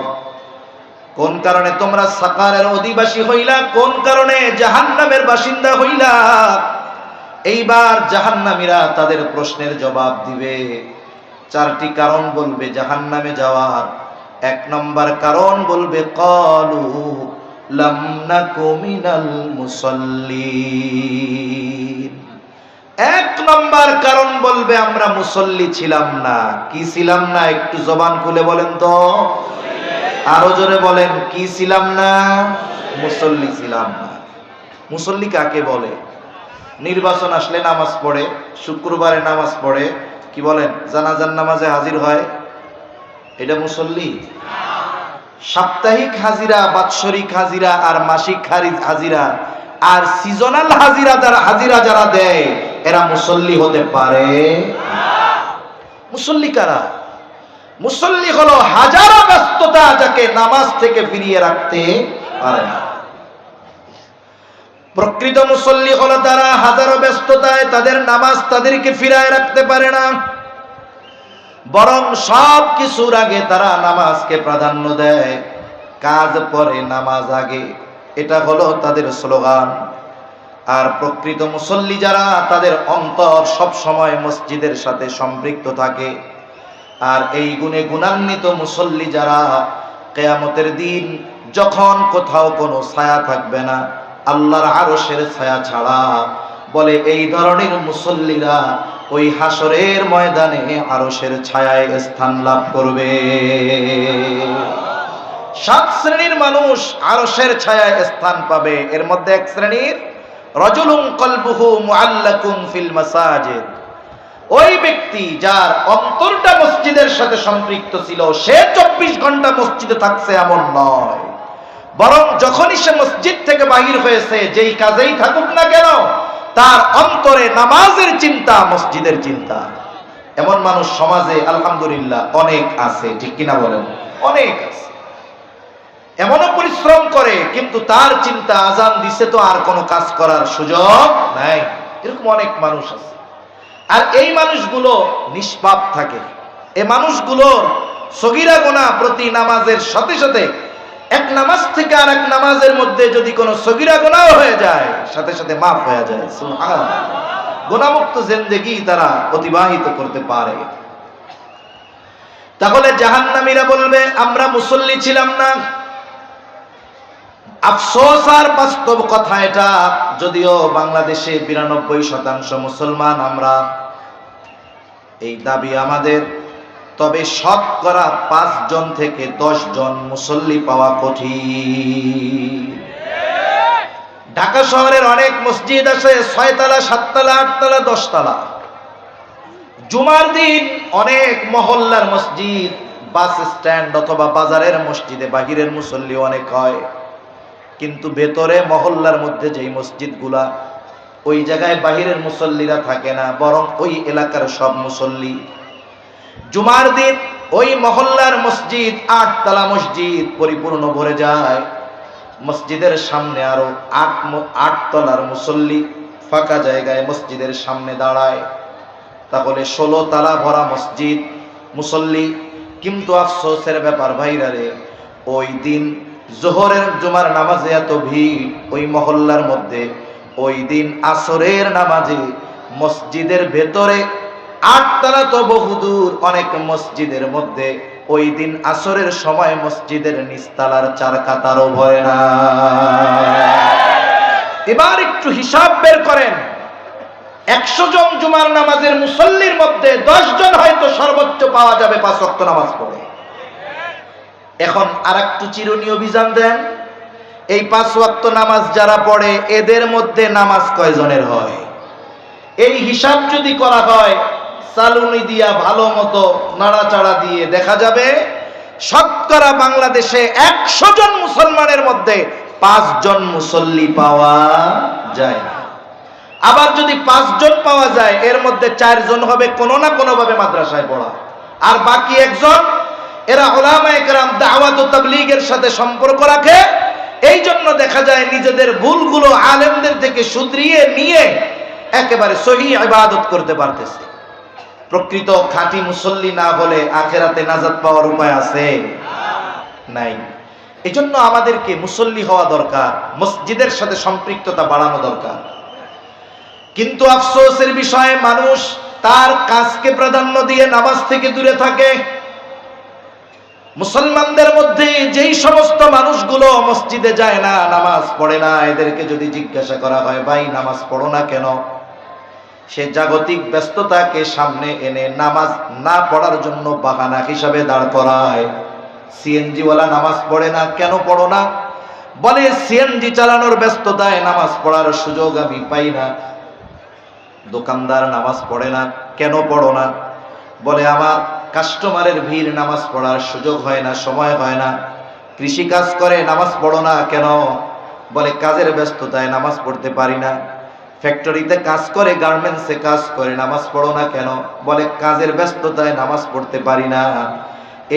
কোন কারণে তোমরা সাকারের অধিবাসী হইলা, কোন কারণে জাহান্নামের বাসিন্দা হইলা? এইবার জাহান্নামীরা তাদের প্রশ্নের জবাব দিবে। 4টি কারণ বলবে জাহান্নামে যাওয়ার। 1 নম্বর কারণ বলবে, ক্বালু লাম নাকু মিনাল মুসাল্লিন। 1 নম্বর কারণ বলবে, আমরা মুসল্লি ছিলাম না। কি ছিলাম না? একটু জবান খুলে বলেন তো, আরো জোরে বলেন, কি ছিলাম না? মুসল্লি ছিলাম না। মুসল্লি কাকে বলে? নির্বাচন আসলে নামাজ পড়ে, শুক্রবারে নামাজ পড়ে, কি বলেন, জানাজার নামাজে হাজির হয়, এটা মুসল্লি? সাপ্তাহিক হাজিরা, বাৎসরিক হাজিরা, আর মাসিক হাজিরা, আর সিজনাল হাজিরা যারা দেয়, এরা মুসল্লি হতে পারে? মুসল্লি কারা? মুসল্লি হলো হাজারো ব্যস্ততা যাকে নামাজ থেকে ফিরিয়ে রাখতে পারে না। প্রকৃত মুসল্লি হলো তারা হাজারো ব্যস্ততায় তাদের নামাজ তাদেরকে ফিরায় রাখতে পারে না, বরং সব কিছুর আগে তারা নামাজকে প্রাধান্য দেয়। কাজ পরে, নামাজ আগে, এটা হলো তাদের স্লোগান। আর প্রকৃত মুসল্লি যারা, তাদের অন্তর সব সময় মসজিদের সাথে সম্পৃক্ত থাকে। আর এই গুণে গুণান্বিত মুসল্লি যারা, কিয়ামতের দিন যখন কোথাও কোনো ছায়া থাকবে না আল্লাহর আরশের ছায়া ছাড়া, বলে এই ধরনের মুসল্লিরা ওই হাসরের ময়দানে আরশের ছায়ায় স্থান লাভ করবে। 7 শ্রেণীর মানুষ আরশের ছায়ায় স্থান পাবে। এর মধ্যে 1 শ্রেণীর, রাজুলুন কলবুহু মুআল্লাকুন ফিল মাসাজিদ। ওই ব্যক্তি যার অন্তরটা মসজিদের সাথে সম্পৃক্ত ছিল, সে 24 ঘন্টা মসজিদে থাকছে এমন নয়, বরং যখনই সে মসজিদ থেকে বাহির হয়েছে, যেই কাজেই থাকুক না কেন, তার অন্তরে নামাজের চিন্তা, মসজিদের চিন্তা। এমন মানুষ সমাজে আলহামদুলিল্লাহ অনেক আছে, ঠিক কিনা বলেন? অনেক আছে। এমনও পরিশ্রম করে, কিন্তু তার চিন্তা আজান দিছে তো আর কোনো কাজ করার সুযোগ নাই। এরকম অনেক মানুষ আছে। আর এই মানুষগুলো নিষ্পাপ থাকে। এই মানুষগুলোর সগীরা গুনাহ প্রতি নামাজের সাথে সাথে, এক নামাজ থেকে আর এক নামাজের মধ্যে যদি কোনো সগীরা গুনাহ হয়ে যায়, সাথে সাথে মাফ হয়ে যায়। সুবহানাল্লাহ। গুনাহমুক্ত জিন্দেগি তারা অতিবাহিত করতে পারে। তাহলে জাহান্নামীরা বলবে, আমরা মুসল্লি ছিলাম না। আফসোস আর বাস্তব কথা এটা, যদিও বাংলাদেশে 92% মুসলমান আমরা, এই দাবি আমাদের, তবে শতকরা 5 জন থেকে 10 জন মুসল্লি পাওয়া কঠিন। ঢাকা শহরের অনেক মসজিদ আছে 6 তলা, 7 তলা, 8 তলা, 10 তলা। জুমার দিন অনেক মহল্লার মসজিদ, বাস স্ট্যান্ড অথবা বাজারের মসজিদে বাহিরের মুসল্লি অনেক হয়, কিন্তু ভেতরে মহল্লার মধ্যে যেই মসজিদগুলা, ওই জায়গায় বাহিরের মুসল্লিরা থাকে না, বরং ওই এলাকার সব মুসল্লি। জুমার দিন ওই মহল্লার মসজিদ, 8 তলা মসজিদ পরিপূর্ণ ভরে যায়। মসজিদের সামনে আরো 8 তলার মুসল্লি ফাঁকা জায়গায় মসজিদের সামনে দাঁড়ায়। তাহলে 16 তলা ভরা মসজিদ, মুসল্লি। কিন্তু আফসোসের ব্যাপার ভাইরা রে, ওই দিন জোহরের জুমার নামাজে এত ভিড়, ওই মহল্লার মধ্যে ওই দিন আসরের নামাজে মসজিদের ভেতরে, আটতলা তো বহুদূর, অনেক মসজিদের মধ্যে ওই দিন আসরের সময় মসজিদের নিচতলার 4 কাতারও ভরে না। এবার একটু হিসাব বের করেন, 100 জন জুমার নামাজের মুসল্লির মধ্যে 10 জন হয়তো সর্বোচ্চ পাওয়া যাবে 5 ওয়াক্ত নামাজ পড়ে। এখন আরেকটু চিরুনি অভিযান দেন, এই 5 ওয়াক্ত নামাজ যারা পড়ে এদের মধ্যে নামাজ কয়জনের হয়? এই হিসাব যদি করা হয়, চালুনি দিয়া ভালো মতো নাড়াচাড়া দিয়ে দেখা যাবে শতকরা বাংলাদেশে 100 জন মুসলমানের মধ্যে 5 জন মুসল্লি পাওয়া যায় না। আবার যদি 5 জন পাওয়া যায়, এর মধ্যে 4 জন হবে কোনো না কোনো ভাবে মাদ্রাসায় পড়া, আর বাকি 1 জন এরা উলামায়ে কেরাম দাওয়াত ও তাবলীগের সাথে সম্পর্ক রাখে। এই জন্য দেখা যায় নিজেদের ভুলগুলো আলেমদের থেকে শুধরিয়ে নিয়ে একেবারে সহিহ ইবাদত করতে পারতেছে। প্রকৃত খাঁটি মুসল্লি না হলে আখেরাতে নাজাত পাওয়ার উপায় আছে? নাই। এজন্য আমাদেরকে মুসল্লি হওয়া দরকার, মসজিদের সাথে সম্পৃক্ততা বাড়ানো দরকার। কিন্তু আফসোসের বিষয়, মানুষ তার কাজকে প্রাধান্য দিয়ে নামাজ থেকে দূরে থাকে। মুসলমানদের মধ্যে যেই সমস্ত মানুষগুলো মসজিদে যায় না, নামাজ পড়ে না, এদেরকে যদি জিজ্ঞাসা করা হয়, ভাই নামাজ পড়ো না কেন? সে জাগতিক ব্যস্ততাকে সামনে এনে নামাজ না পড়ার জন্য বাহানা হিসাবে দাঁড় করায়। সিএনজি ওয়ালা নামাজ পড়ে না, কেন পড়ো না? বলে সিএনজি চালানোর ব্যস্ততায় নামাজ পড়ার সুযোগ আমি পাই না। দোকানদার নামাজ পড়ে না, কেন পড়ো না? বলে আমার কাস্টমারের ভিড়, নামাজ পড়ার সুযোগ হয় না, সময় হয় না। কৃষি কাজ করে, নামাজ পড়ো না কেন? বলে কাজের ব্যস্ততায় নামাজ পড়তে পারি না। ফ্যাক্টরিতে কাজ করে, গার্মেন্টসে কাজ করে, নামাজ পড়ো না কেন? বলে কাজের ব্যস্ততায় নামাজ পড়তে পারি না।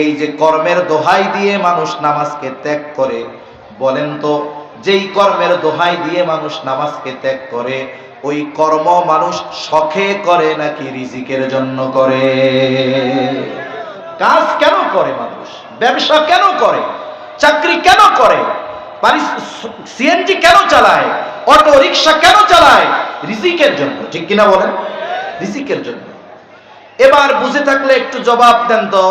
এই যে কর্মের দোহাই দিয়ে মানুষ নামাজকে ত্যাগ করে, বলেন তো যেই কর্মের দোহাই দিয়ে মানুষ নামাজকে ত্যাগ করে, ওই কর্ম মানুষ শখে করে নাকি রিজিকের জন্য করে? কাজ কেন করে মানুষ? ব্যবসা কেন করে? চাকরি কেন করে? সিএনজি কেন চালায়? অটো রিক্সা কেন চালায়? রিজিকের জন্য, ঠিক কিনা বলেন? রিজিকের জন্য। এবার বুঝে থাকলে একটু জবাব দেন তো,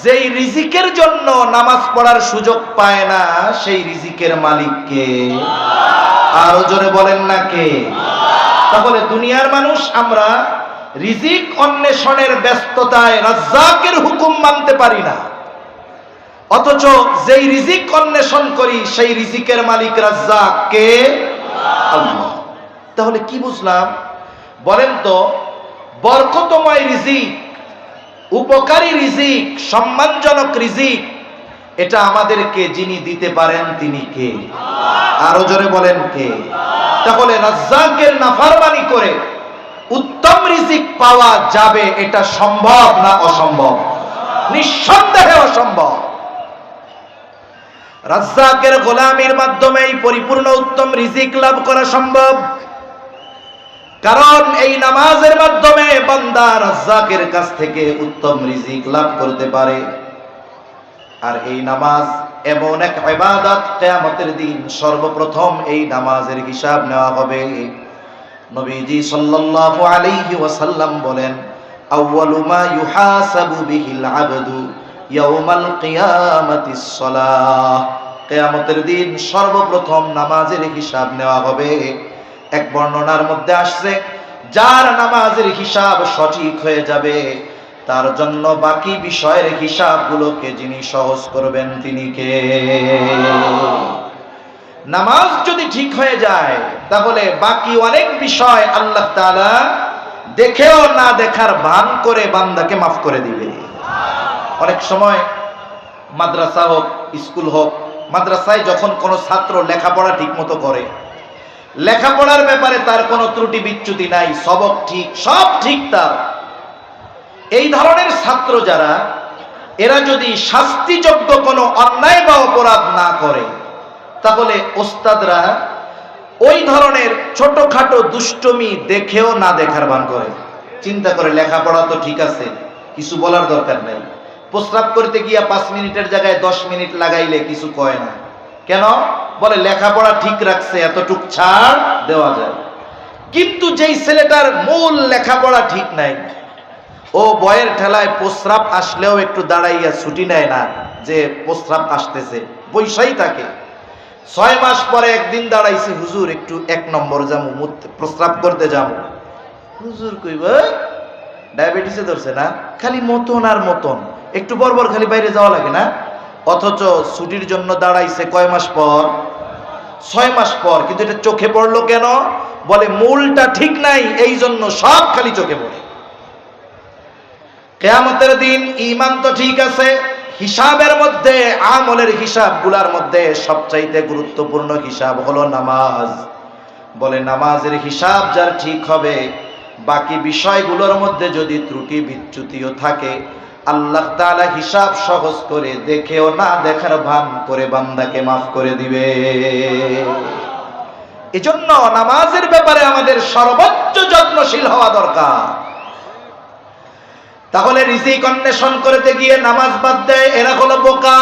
যেই রিজিকের জন্য নামাজ পড়ার সুযোগ পায় না, সেই রিজিকের মালিক কে? আরো জোরে বলেন না কে? তাহলে দুনিয়ার মানুষ আমরা রিজিক অন্বেষণের ব্যস্ততায় রাজ্জাকের হুকুম মানতে পারি না, অথচ যেই রিজিক অন্বেষণ করি সেই রিজিকের মালিক রাজ্জাক কে? আল্লাহ। তাহলে কি বুঝলাম বলেন তো? বরকতময় রিজিক, উপকারী রিজিক, সম্মানজনক রিজিক, এটা আমাদেরকে যিনি দিতে পারেন তিনি কে? আরো জোরে বলেন কে? তাহলে রাজ্জাকের নাফরমানি করে উত্তম রিজিক পাওয়া যাবে, এটা সম্ভব না অসম্ভব? নিঃসন্দেহে অসম্ভব। রাজ্জাকের গোলামির মাধ্যমে পরিপূর্ণ উত্তম রিজিক লাভ করা সম্ভব, কারণ এই নামাজের মাধ্যমে বান্দা রাজ্জাকের কাছ থেকে উত্তম রিজিক লাভ করতে পারে। আর এই নামাজ এমন এক ইবাদত, কিয়ামতের দিন সর্বপ্রথম এই নামাজের হিসাব নেওয়া হবে। নবীজি সাল্লাল্লাহু আলাইহি ওয়াসাল্লাম বলেন, আউয়ালু মা ইউহাসাবু বিহিল আবদু ইয়াউমাল কিয়ামাতিস সালাহ। কিয়ামতের দিন সর্বপ্রথম নামাজের হিসাব নেওয়া হবে। এক বর্ণনার মধ্যে আসছে, যার নামাজের হিসাব সঠিক হয়ে যাবে, তার জন্য বাকি বিষয়ের হিসাবগুলোকে যিনি সহজ করবেন তিনি কে? নামাজ যদি ঠিক হয়ে যায়, তাহলে বাকি অনেক বিষয় আল্লাহ তাআলা দেখেও না দেখার ভান করে বান্দাকে মাফ করে দিবে। অনেক সময় মাদ্রাসা হোক, স্কুল হোক, মাদ্রাসায় যখন কোনো ছাত্র লেখাপড়া ঠিক মতো করে, লেখাপড়ার ব্যাপারে তার কোনো ত্রুটি বিচ্যুতি নাই, সবক ঠিক, সব ঠিক তার, এই ধরনের ছাত্র যারা, এরা যদি শাস্তিযোগ্য কোনো অন্যায় বা অপরাধ না করে, তাহলে ওস্তাদরা ওই ধরনের ছোটখাটো দুষ্টমি দেখেও না দেখার ভান করে। চিন্তা করে লেখাপড়া তো ঠিক আছে, কিছু বলার দরকার নেই, প্রস্রাব করতে গিয়া 5 মিনিটের জায়গায় 10 মিনিট লাগাইলে কিছু কয় না, কেন? বলে লেখাপড়া ঠিক রাখছে, এতটুক ছাড় দেওয়া যায়। কিন্তু যেই ছেলেটার মূল লেখাপড়া ঠিক নাই, ও বয়ের ঠেলায় প্রস্রাব আসলেও একটু দাঁড়াইয়া ছুটি নেয় না, যে প্রস্রাব আসতেছে, বৈশাই থাকে। 6 মাস পরে একদিন দাঁড়াইছে, হুজুর একটু 1 নম্বর যাবো, প্রস্রাব করতে যাবো। হুজুর কইব ডায়াবেটিসে ধরছে না, খালি মতন আর মতন, একটু বরবর খালি বাইরে যাওয়া লাগে না। অথচ ছুটির জন্য দাঁড়াইছে কয় মাস পর? 6 মাস পর। কিন্তু এটা চোখে পড়লো কেন? বলে মূলটা ঠিক নাই, এই জন্য সব খালি চোখে পড়ে। কিয়ামতের দিন ঈমান তো ঠিক আছে, হিসাবের মধ্যে, আমলের হিসাবগুলোর মধ্যে সবচাইতে গুরুত্বপূর্ণ হিসাব হলো নামাজ। বলে নামাজের হিসাব যার ঠিক হবে, বাকি বিষয়গুলোর মধ্যে যদি ত্রুটি বিচ্যুতিও থাকে, আল্লাহ তাআলা হিসাব সহজ করে দেখেও না দেখার ভান করে বান্দাকে মাফ করে দিবে। এজন্য নামাজের ব্যাপারে আমাদের সর্বোচ্চ যত্নশীল হওয়া দরকার। তাহলে রিজিক অন্বেষণ করতে গিয়ে নামাজ বাদ দেয়, এরা হলো বোকা।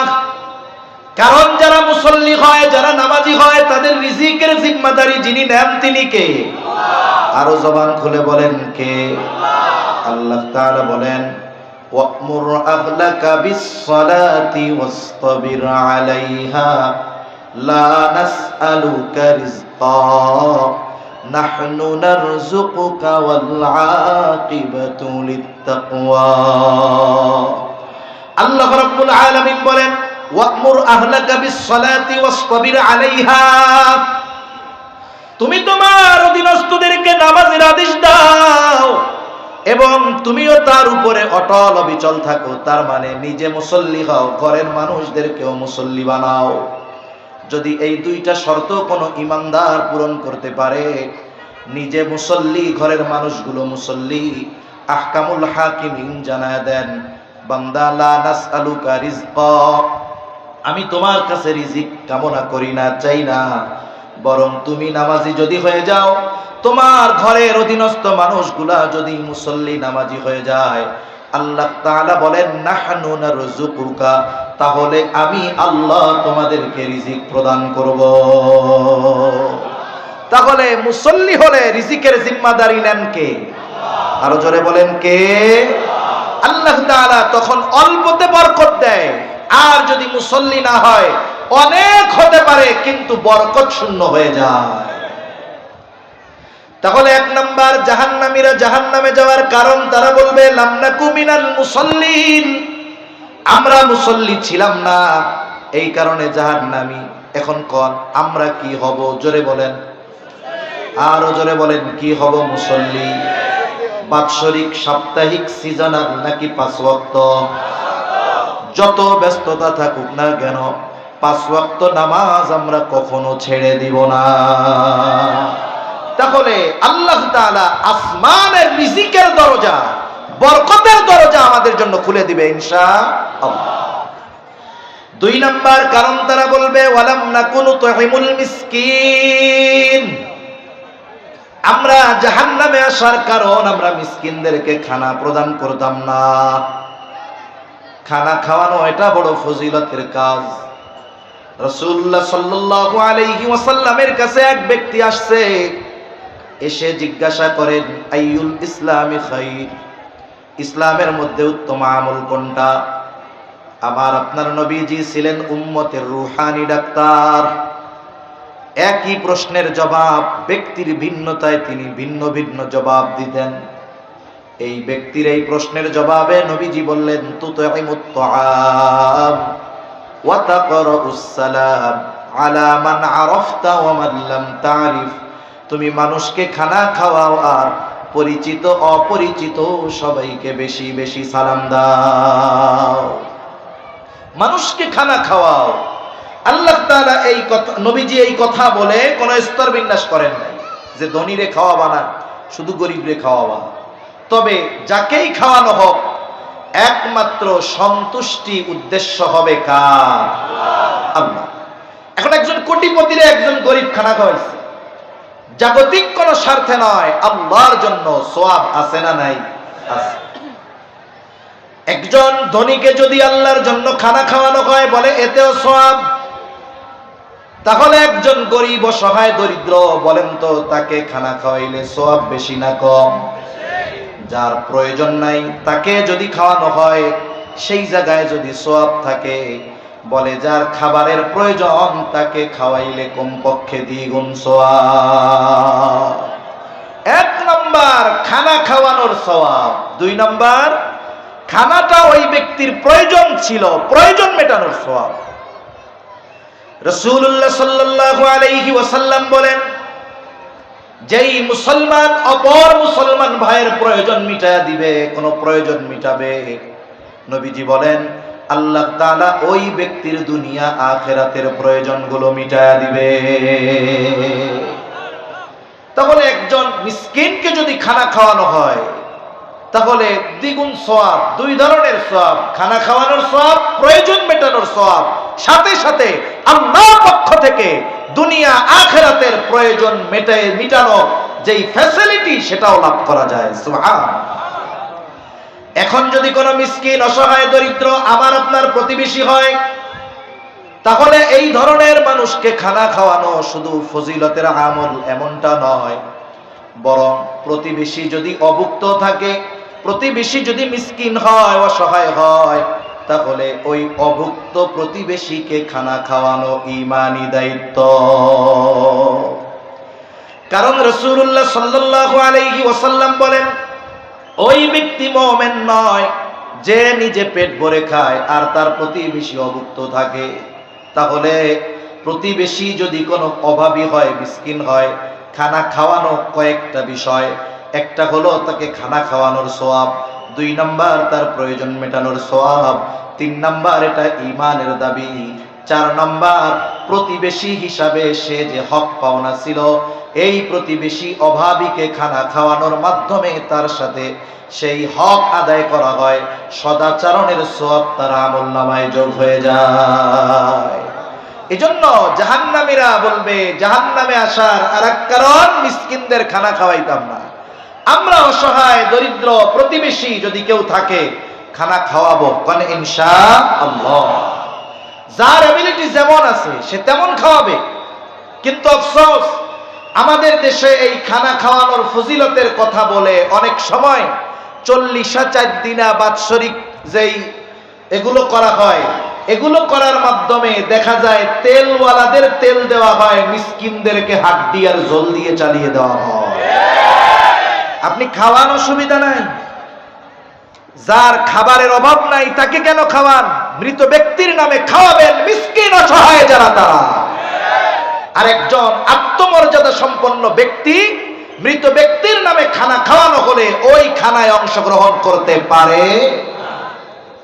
কারণ যারা মুসল্লি হয়, যারা নামাজি হয়, তাদের রিজিকের জিম্মাদারি যিনি নেন তিনি কে? আরো জবান খুলে বলেন কে? আল্লাহ তাআলা বলেন, ওয়া'মুর আহলাকা বিস-সালাতি ওয়াসতাবির আলাইহা লা নাসআলুকা রিজকা নাহনু নারযুকুকা ওয়াল আকিবাতু লিত-তাকওয়া। আল্লাহ রাব্বুল আলামিন বলেন, ওয়া'মুর আহলাকা বিস-সালাতি ওয়াসতাবির আলাইহা, তুমি তোমার অধীনস্থদেরকে নামাজের আদেশ দাও এবং তুমিও তার উপরে অটল অবিচল থাকো। তার মানে নিজে মুসল্লি হও, ঘরের মানুষদেরকেও মুসল্লি বানাও। যদি এই দুইটা শর্ত কোনো ইমানদার পূরণ করতে পারে, নিজে মুসল্লি, ঘরের মানুষগুলো মুসল্লি, আহকামুল হাকিমিন জানায় দেন, বান্দা লা নাসআলুকা রিজকা, আমি তোমার কাছে রিজিক কামনা করি না, চাই না, বরং তুমি নামাজি যদি হয়ে যাও, তোমার ঘরের অধীনস্থ মানুষগুলা যদি মুসল্লি নামাজি হয়ে যায়, আল্লাহ তাআলা বলেন নাহনু নারযুকুকা, তাহলে আমি আল্লাহ তোমাদেরকে রিজিক প্রদান করব। তাহলে মুসল্লি হলে রিজিকের জিম্মাদারি নেন কে? আরো জোরে বলেন কে? আল্লাহ তাআলা তখন অল্পতে বরকত দেয়। আর যদি মুসল্লি না হয়, অনেক হতে পারে কিন্তু বরকত শূন্য হয়ে যায়। তাহলে 1 নাম্বার, জাহান্নামীরা জাহান্নামে যাওয়ার কারণ, তারা বলবে লাম নাকু মিনাল মুসাল্লিন, আমরা মুসল্লি ছিলাম না, এই কারণে জাহান্নামী। এখন কোন আমরা কি হব? জোরে বলেন, আরো জোরে বলেন, কি হব? মুসল্লি। বাৎসরিক, সাপ্তাহিক, সিজনাল নাকি 5 ওয়াক্ত? যত ব্যস্ততা থাকুক না কেন, 5 ওয়াক্ত নামাজ আমরা কখনো ছেড়ে দিব না। তাহলে আল্লাহ তাআলা আসমানের রিজিকের দরজা, বরকতের দরজা আমাদের জন্য খুলে দিবে ইনশাআল্লাহ। 2 নাম্বার কারণ, তারা বলবে ওয়ালাম নাকুনু তুহিমুল মিসকিন, আমরা জাহান্নামে আসার কারণ, আমরা মিসকিনদেরকে খানা প্রদান করতাম না। খানা খাওয়ানো এটা বড় ফজিলতের কাজ। রাসূলুল্লাহ সাল্লাল্লাহু আলাইহি ওয়াসাল্লামের কাছে এক ব্যক্তি আসছে, এসে জিজ্ঞাসা করেন আইয়ুল ইসলামি খাইর, ইসলামের মধ্যে উত্তম আমল কোনটা? আমার আপনার নবীজি ছিলেন উম্মতের রূহানি ডাক্তার। একই প্রশ্নের জবাব ব্যক্তির ভিন্নতায় তিনি ভিন্ন ভিন্ন জবাব দিতেন। এই ব্যক্তির এই প্রশ্নের জবাবে নবীজি বললেন তুতঈমুত তাআম ওয়া তাকরাউস সালাম আলা মান আরাফতা ওয়া মান লাম তারিফ, তুমি মানুষকে খানা খাওয়াও আর পরিচিত অপরিচিত সবাইকে বেশি বেশি সালাম দাও। মানুষকে খানা খাওয়াও। আল্লাহ তাআলা এই কথা, নবীজি এই কথা বলে কোন স্তর বিন্যাস করেন নাই যে ধনীরে খাওয়াবা না, শুধু গরিবরে খাওয়াবা। তবে যাকেই খাওয়ানো হোক, একমাত্র সন্তুষ্টি উদ্দেশ্য হবে কার? আল্লাহ। এখন একজন কোটিপতিরে একজন গরিব খানা খাওয়াইছে, জাগতিক কোন স্বার্থে নয়, আল্লাহর জন্য। সওয়াব আছে না নাই? আছে। একজন ধনীকে যদি আল্লাহর জন্য খানা খাওয়ানো হয়, বলে এতেও সওয়াব। তাহলে একজন গরিব অসহায় দরিদ্র, বলেন তো তাকে খানা খাওয়াইলে সওয়াব বেশি না কম? যার প্রয়োজন নাই তাকে যদি খাওয়ানো হয় সেই জায়গায় যদি সওয়াব থাকে, বলে যার খাবারের প্রয়োজন তাকে খাওয়াইলে কমপক্ষে দ্বিগুণ সওয়াব। এক নাম্বার খানা খাওয়ানোর সওয়াব, দুই নাম্বার খানাটা ওই ব্যক্তির প্রয়োজন ছিল, প্রয়োজন মেটানোর সওয়াব। রাসূলুল্লাহ সাল্লাল্লাহু আলাইহি ওয়াসাল্লাম বলেন, যেই মুসলমান অপর মুসলমান ভাইয়ের প্রয়োজন মিটায়া দিবে, কোন প্রয়োজন মিটাবে, নবীজি বলেন আল্লাহ তাআলা ওই ব্যক্তির দুনিয়া আখিরাতের প্রয়োজনগুলো মিটায়া দিবে। তাহলে একজন মিসকিনকে যদি খানা খাওয়ানো হয় তাহলে দ্বিগুণ সওয়াব, দুই ধরনের সওয়াব, খানা খাওয়ানোর সওয়াব, প্রয়োজন মেটানোর সওয়াব, সাথে সাথে আল্লাহর পক্ষ থেকে দুনিয়া আখিরাতের প্রয়োজন মিটানো যেই ফ্যাসিলিটি সেটাও লাভ করা যায়। সুবহানাল্লাহ। এখন যদি কোনো মিসকিন অসহায় দরিদ্র আমার আপনার প্রতিবেশী হয়, তাহলে এই ধরনের মানুষকে খানা খাওয়ানো শুধু ফজিলতের আমল এমনটা নয়, বরং প্রতিবেশী যদি অভুক্ত থাকে, প্রতিবেশী যদি মিসকিন হয়, অসহায় হয়, তাহলে ওই অভুক্ত প্রতিবেশীকে খানা খাওয়ানো ঈমানি দায়িত্ব। কারণ রাসূলুল্লাহ সাল্লাল্লাহু আলাইহি ওয়াসাল্লাম বলেন, ওই ব্যক্তি মুমিন নয় যে নিজে পেট ভরে খায় আর তার প্রতিবেশী অভুক্ত থাকে। তাহলে প্রতিবেশী যদি কোনো অভাবী হয়, মিসকিন হয়, খানা খাওয়ানো কয়েকটা বিষয়, একটা হলো তাকে খানা খাওয়ানোর সওয়াব, দুই নাম্বার তার প্রয়োজন মেটানোর সওয়াব, তিন নাম্বার এটা ঈমানের দাবি, চার নাম্বার প্রতিবেশী হিসাবে সে যে হক পাওনা ছিল, এই প্রতিবেশী অভাবীকে খানা খাওয়ানোর মাধ্যমে তার সাথে সেই হক আদায় করা হয়, সদাচরণের সওয়াব তার আমলনামায় যোগ হয়ে যায়। এজন্য জাহান্নামীরা বলবে, জাহান্নামে আসার আরেক কারণ মিসকিনদের খানা খাওয়াইতাম না। আমরা অসহায় দরিদ্র প্রতিবেশী যদি কেউ থাকে খানা খাওয়াবো, কারণ ইনশাআল্লাহ যার এবিলিটি যেমন আছে সে তেমন খাওয়াবে। কিন্তু আফসোস আমাদের দেশে এই খানা খাওয়ানোর ফজিলতের কথা বলে অনেক সময় ৪০ দিনা বাৎসরিক যেই এগুলো করা হয়, এগুলো করার মাধ্যমে দেখা যায় তেলওয়ালাদের তেল দেওয়া হয়, মিসকিনদেরকে হাড্ডি আর ঝোল দিয়ে চালিয়ে দেওয়া হয়। আপনি খাওয়ান, অসুবিধা নাই, যার খাবারের অভাব নাই তাকে কেন খাওয়ান? মৃত ব্যক্তির নামে খাওয়াবেন, মিসকিন অসহায় যারা তারা। আর একজন আত্মমর্যাদা সম্পন্ন ব্যক্তি মৃত ব্যক্তির নামে খানা খাওয়ানো হলে ওই খানায় অংশগ্রহণ করতে পারে।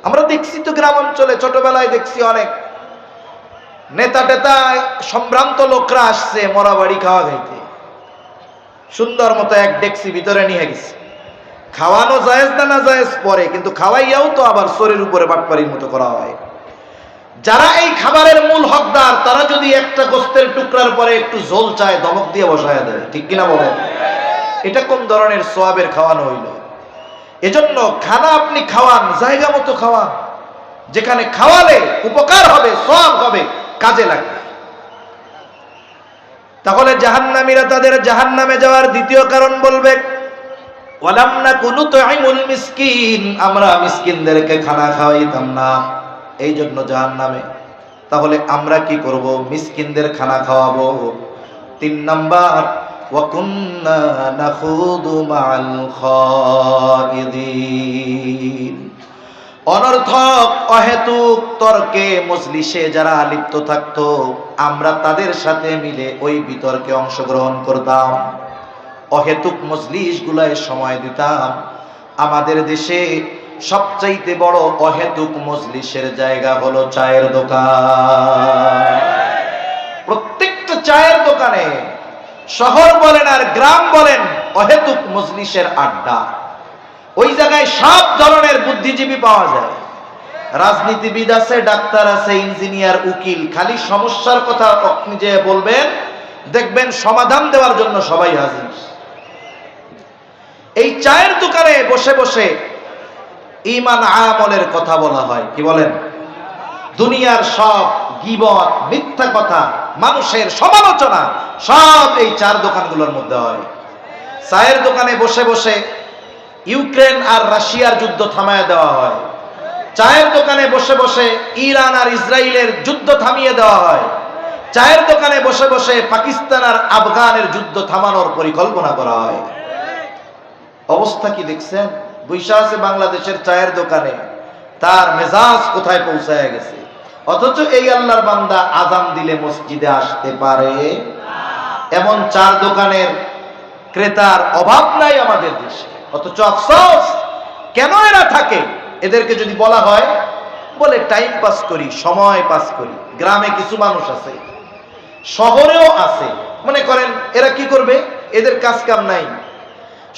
আমরা দেখছি তো গ্রাম অঞ্চলে, ছোটবেলায় দেখছি অনেক নেতা টেতা সম্ভ্রান্ত লোকরা আসছে মরা বাড়ি খাওয়া খাইতে, সুন্দর মতো এক ডেকসি ভিতরে নিয়ে গেছে। খাওয়ানো জায়েজ না জায়েজ পরে, কিন্তু খাওয়াইয়াও তো আবার শরীর উপরে বাটপাড়ির মতো করা হয়। যারা এই খাবারের মূল হকদার তারা যদি একটা গোস্তের টুকরার পরে একটু ঝোল চায়, ধমক দিয়ে বসায় দেয়, ঠিক কিনা বলেন? এটা কোন ধরনের সওয়াবের খাওয়ানো হইল? এজন্য খানা আপনি খাওয়ান, জায়গা মতো খাওয়ান, যেখানে খাওয়ালে উপকার হবে, সওয়াব হবে, কাজে লাগবে। তাহলে জাহান্নামীরা তাদের জাহান্নামে যাওয়ার দ্বিতীয় কারণ বলবে, ওয়ালাম নাকু নুতঈমুল মিসকিন, আমরা মিসকিনদেরকে খানা খাওয়াইতাম না, এই জন্য জাহান্নামে। তাহলে আমরা কি করব? মিসকিনদের খানা খাওয়াবো। তিন নাম্বার, ওয়া কুন্না নাখুদু মাআল খাইদিন, অনর্থক অহেতুক তর্কে মজলিসে যারা লিপ্ত থাকতো আমরা তাদের সাথে মিলে ওই বিতর্কে অংশগ্রহণ করতাম, অহেতুক মজলিস গুলায় সময় দিতাম। আমাদের দেশে সবচাইতে বড় অহেতুক মজলিসের জায়গা হলো চায়ের দোকান। প্রত্যেকটা চায়ের দোকানে, শহর বলেন আর গ্রাম বলেন, অহেতুক মজলিসের আড্ডা। ওই জায়গায় সব ধরনের বুদ্ধিজীবী পাওয়া যায়, রাজনীতিবিদ আছে, ডাক্তার আছে, ইঞ্জিনিয়ার, উকিল। খালি সমস্যার কথা আপনি যে বলবেন, দেখবেন সমাধান দেওয়ার জন্য সবাই হাজির। এই চায়ের দোকানে বসে বসে ঈমান আমলের কথা বলা হয়, কি বলেন? দুনিয়ার সব গীবত, মিথ্যা কথা, মানুষের সমালোচনা সব এই চার দোকানগুলোর মধ্যে হয়। চায়ের দোকানে বসে বসে ইউক্রেন আর রাশিয়ার যুদ্ধ থামায় দেওয়া হয়। চায়ের দোকানে বসে বসে ইরান আর ইসরায়েলের যুদ্ধ থামিয়ে দেওয়া হয়। চায়ের দোকানে বসে বসে পাকিস্তান আর আফগানের যুদ্ধ থামানোর পরিকল্পনা করা হয়। অবস্থা কি দেখছেন? বৈশা আছে বাংলাদেশের চায়ের দোকানে, তার মেজাজ কোথায় পৌঁছায় গেছে। অথচ এই আল্লাহর বান্দা আজান দিলে মসজিদে আসতে পারে, এমন চার দোকানের ক্রেতার অভাব নাই আমাদের দেশে। অথচ আফসোস, কেন এরা থাকে? এদেরকে যদি বলা হয়, বলে টাইম পাস করি, সময় পাস করি। গ্রামে কিছু মানুষ আছে, শহরেও আছে, মনে করেন এরা কি করবে? এদের কাজ কাম নাই,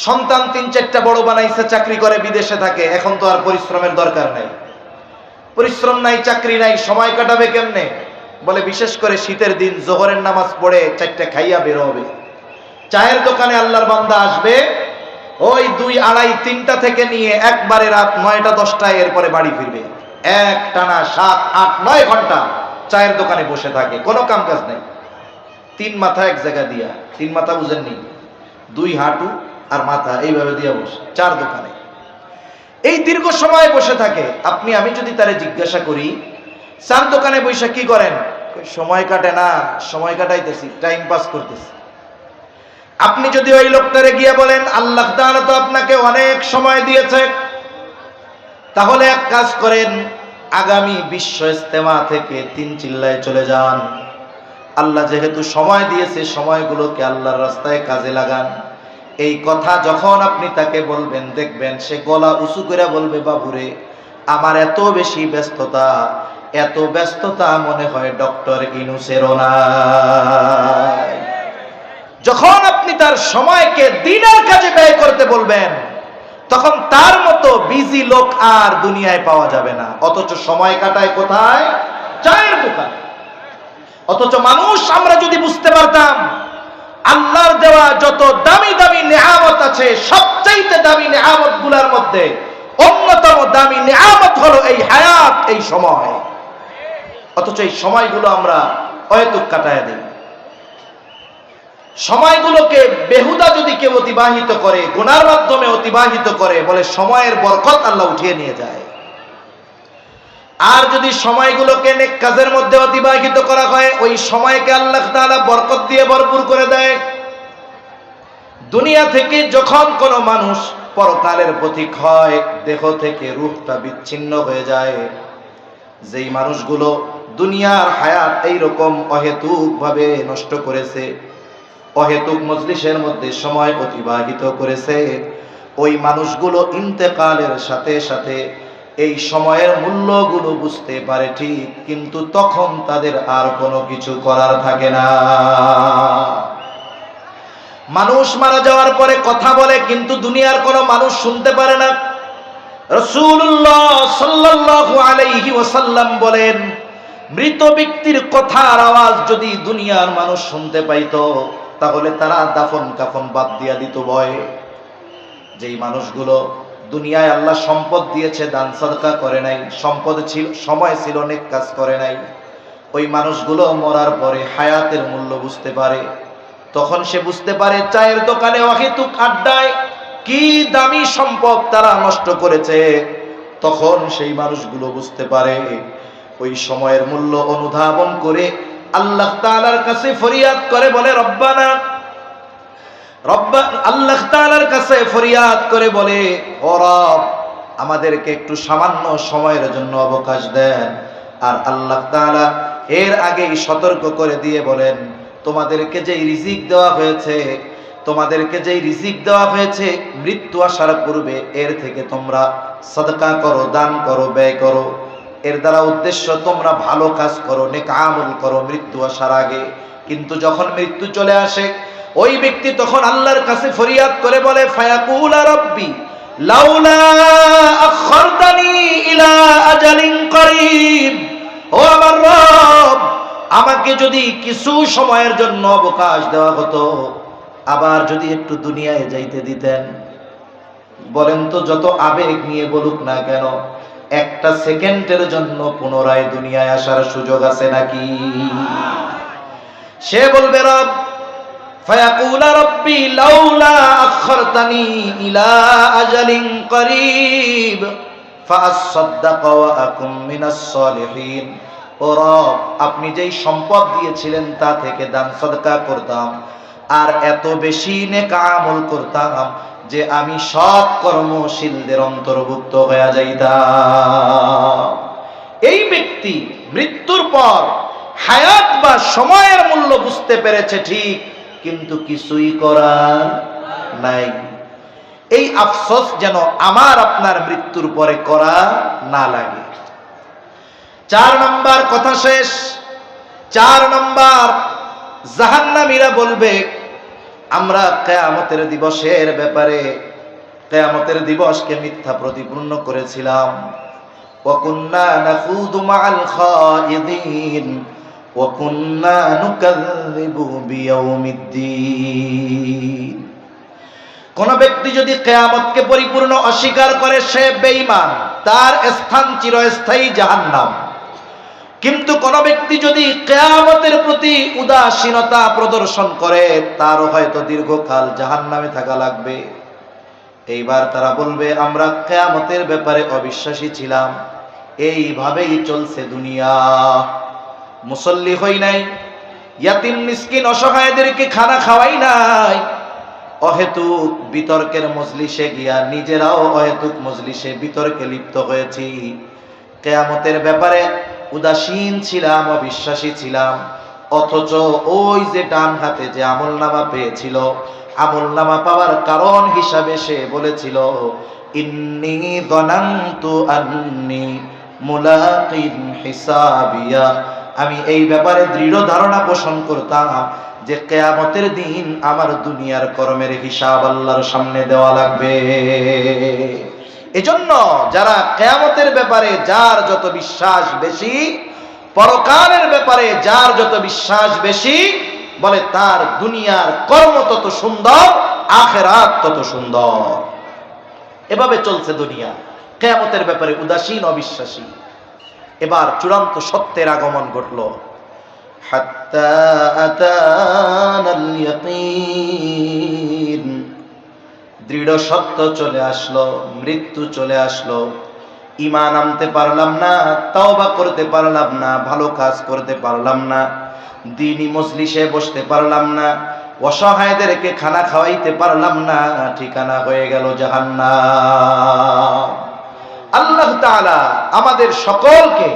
সন্তান ৩-৪টা বড় বানাইছে, চাকরি করে বিদেশে থাকে, এখন তো আর পরিশ্রমের দরকার নাই, পরিশ্রম নাই, চাকরি নাই, সময় কাটাবে কেমনে? বলে বিশেষ করে শীতের দিন জোহরের নামাজ পড়ে 4টা খাইয়া বের হবে। চায়ের দোকানে আল্লাহর বান্দা আসবে ওই 2, 2:30, 3টা থেকে নিয়ে একবারে রাত 9টা 10টায়, এরপরে বাড়ি ফিরবে। এক টানা 7, 8, 9 ঘন্টা চায়ের দোকানে বসে থাকে, কোনো কাম কাজ নাই। 3 মাথা এক জায়গা দিয়া, 3 মাথা বুঝেননি, 2 হাঁটু আর মাথা এইভাবে দিয়া বসে চার দোকানে এই দীর্ঘ সময় বসে থাকে। আমি যদি তারে জিজ্ঞাসা করি, চার দোকানে বসে কি করেন? সময় কাটে না, সময় কাটাইতেছি, টাইম পাস করতেছি। আপনি যদি ওই লোকটারে গিয়ে বলেন, আল্লাহ তাআলা তো আপনাকে অনেক সময় দিয়েছে, তাহলে এক কাজ করেন, আগামী বিশ্ব ইস্তেমা থেকে 3 চিল্লায় চলে যান। আল্লাহ যেহেতু সময় দিয়েছে, সময়গুলোকে আল্লাহর রাস্তায় কাজে লাগান। এই কথা যখন আপনি তাকে বলবেন, দেখবেন সে গলা উঁচু করে বলবে, বাবুরে আমার এত বেশি ব্যস্ততা, এত ব্যস্ততা মনে হয় ডক্টর ইউনূসেরও নাই। যখন আপনি তার সময়কে দিনের কাজে ব্যয় করতে বলবেন, তখন তার মতো বিজি লোক আর দুনিয়ায় পাওয়া যাবে না। অথচ সময় কাটায় কোথায়? চায়ের দোকানে। অথচ মানুষ, আমরা যদি বুঝতে পারতাম আল্লাহর দেওয়া যত দামি দামি নেয়ামত আছে, সবচাইতে দামি নেয়ামত গুলার মধ্যে অন্যতম দামি নেয়ামত হলো এই হায়াত, এই সময়। অথচ এই সময়গুলো আমরা অহেতুক কাটায় দিই। সময়গুলোকে বেহুদা যদি কেউ অতিবাহিত করে, গুনার মাধ্যমে অতিবাহিত করে, বলে সময়ের বরকত আল্লাহ উঠিয়ে নিয়ে যায়। আর যদি সময়গুলোকে নেক কাজের মধ্যে অতিবাহিত করা হয়, ওই সময়কে আল্লাহ তাআলা বরকত দিয়ে ভরপুর করে দেয়। দুনিয়া থেকে যখন কোনো মানুষ পরকালের পথিক হয়, দেহ থেকে রূহটা বিচ্ছিন্ন হয়ে যায়। যেই মানুষগুলো দুনিয়ার হায়াত এইরকম অহেতুক ভাবে নষ্ট করেছে, অহেতুক মজলিসের মধ্যে সময় অতিবাহিত করেছে, ওই মানুষগুলো ইন্তেকালের সাথে সাথে এই সময়ের মূল্যগুলো বুঝতে পারে ঠিক, কিন্তু তখন তাদের আর কোনো কিছু করার থাকে না। মানুষ মারা যাওয়ার পরে কথা বলে, কিন্তু দুনিয়ার কোনো মানুষ শুনতে পারে না। রাসূলুল্লাহ সাল্লাল্লাহু আলাইহি ওয়াসাল্লাম বলেন, মৃত ব্যক্তির কথার আওয়াজ যদি দুনিয়ার মানুষ শুনতে পাইতো, তাহলে তারা দাফন কাফন বাদ দিয়া দিত ভয়ে। যেই মানুষগুলো দুনিয়ায় আল্লাহ সম্পদ দিয়েছে, দান সাদকা করে নাই, সম্পদ ছিল, সময় ছিল, নেক কাজ করে নাই, ওই মানুষগুলো মরার পরে হায়াতের মূল্য বুঝতে পারে। তখন সে বুঝতে পারে চায়ের দোকানে অহেতুক আড্ডায় কি দামি সম্পদ তারা নষ্ট করেছে। তখন সেই মানুষগুলো বুঝতে পারে, ওই সময়ের মূল্য অনুধাবন করে আল্লাহ তাআলার কাছে ফরিয়াদ করে, বলে রব্বানা, আল্লাহ তাআলার কাছে ফরিয়াদ করে বলে, ও রব, আমাদেরকে একটু সামান্য সময়ের জন্য অবকাশ দেন। আর আল্লাহ তাআলা এর আগেই সতর্ক করে দিয়ে বলেন, তোমাদেরকে যেই রিজিক দেওয়া হয়েছে, তোমাদেরকে যেই রিজিক দেওয়া হয়েছে, মৃত্যু আসার পূর্বে এর থেকে তোমরা সাদকা করো, দান করো, ব্যয় করো। এর দ্বারা উদ্দেশ্য তোমরা ভালো কাজ করো, নেক আমল করো মৃত্যু আসার আগে। কিন্তু যখন মৃত্যু চলে আসে, ওই ব্যক্তি তখন আল্লাহর কাছে ফরিয়াদ করে বলে, ফায়াকুল রাব্বি লাউলা আখরতানি ইলা আজালিন করিব, ও আমার রব, আমাকে যদি কিছু সময়ের জন্য অবকাশ দেওয়া হতো, আবার যদি একটু দুনিয়ায় যাইতে দিতেন। বলেন তো, যত আবেগ নিয়ে বলুক না কেন, একটা সেকেন্ডের জন্য পুনরায় দুনিয়ায় আসার সুযোগ আছে নাকি? সে বলবে রব, ফায়াকুলা রব্বি লাউলা আখরতানি ইলা আজালিন করিব ফাআসাদদাকা ওয়া আকুম মিনাস সালিহিন। ও রব, আপনি যেই সম্পদ দিয়েছিলেন তা থেকে দান সদকা করতাম, আর এত বেশি নেক আমল করতাম যে আমি সৎ কর্মশীলদের অন্তর্ভুক্ত হয়ে যাইতাম। এই ব্যক্তি মৃত্যুর পর হায়াত বা সময়ের মূল্য বুঝতে পেরেছে ঠিক, কিন্তু কিছুই করার নাই। এই আফসোস যেন আমার আপনার মৃত্যুর পরে করা না লাগে। 4 নম্বর কথা শেষ। 4 নম্বর, জাহান্নামীরা বলবে, আমরা কিয়ামতের দিবসের ব্যাপারে কিয়ামতের দিবসকে মিথ্যা প্রতিপন্ন করেছিলাম। ওয়া কুন্না নাখুদু মাআল খায়িদিন ওয়া কুন্না নুকাযযিবু বিয়াউমিদ্দিন। কোন ব্যক্তি যদি কিয়ামতকে পরিপূর্ণ অস্বীকার করে সে বেঈমান, তার স্থান চিরস্থায়ী জাহান্নাম। কিন্তু কোন ব্যক্তি যদি কিয়ামতের প্রতি উদাসীনতা প্রদর্শন করে তার হয়তো দীর্ঘকাল জাহান্নামে থাকা লাগবে। এইবার তারা বলবে, আমরা কিয়ামতের ব্যাপারে অবিশ্বাসী ছিলাম, এইভাবেই চলছে দুনিয়া। মুসল্লি হই নাই, ইয়াতিম মিসকিন অসহায়দেরকে খানা খাওয়াই নাই, অহেতুক বিতর্কের মজলিসে গিয়া নিজেরাও অহেতুক মজলিসে বিতর্কে লিপ্ত হয়েছি। কিয়ামতের ব্যাপারে উদাসীন ছিলাম, অবিশ্বাসী ছিলাম, অথচ ওই যে ডান হাতে যে আমলনামা পেয়েছিল, আমলনামা পাওয়ার কারণ হিসাবে সে বলেছিল, ইন্নী যানানতু আন্নী মুলাকিন হিসাবিয়া। আমি এই ব্যাপারে দৃঢ় ধারণা পোষণ করতাম যে কিয়ামতের দিন আমার দুনিয়ার কর্মের হিসাব আল্লাহর সামনে দেওয়া লাগবে। এজন্য যারা কিয়ামতের ব্যাপারে যার যত বিশ্বাস বেশি, পরকালের ব্যাপারে যার যত বিশ্বাস বেশি, বলে তার দুনিয়ার কর্ম তত সুন্দর, আখিরাত তত সুন্দর। এভাবে চলছে দুনিয়া, কিয়ামতের ব্যাপারে উদাসীন, অবিশ্বাসী। এবার চূড়ান্ত সত্যের আগমন ঘটল। হাত্তা আতানাল ইয়াকিন, দৃঢ় সত্য চলে আসলো, মৃত্যু চলে আসলো। ঈমান আনতে পারলাম না, তাওবা করতে পারলাম না, ভালো কাজ করতে পারলাম না, দ্বীনি মজলিসে বসতে পারলাম না, অসহায়দেরকে খানা খাওয়াইতে পারলাম না, ঠিকানা হয়ে গেল জাহান্নাম। আল্লাহ তাআলা আমাদের সকলকে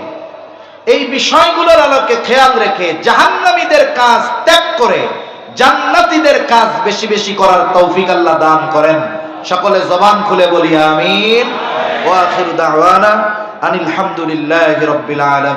এই বিষয়গুলোর আলোকে খেয়াল রেখে জাহান্নামীদের কাজ ত্যাগ করে জান্নাতীদের কাজ বেশি বেশি করার তৌফিক আল্লাহ দান করেন। সকলে জবান খুলে বলি আমিন। ওয়া আখিরু দাওয়ানা আনিল হামদুলিল্লাহি রাব্বিল আলামিন।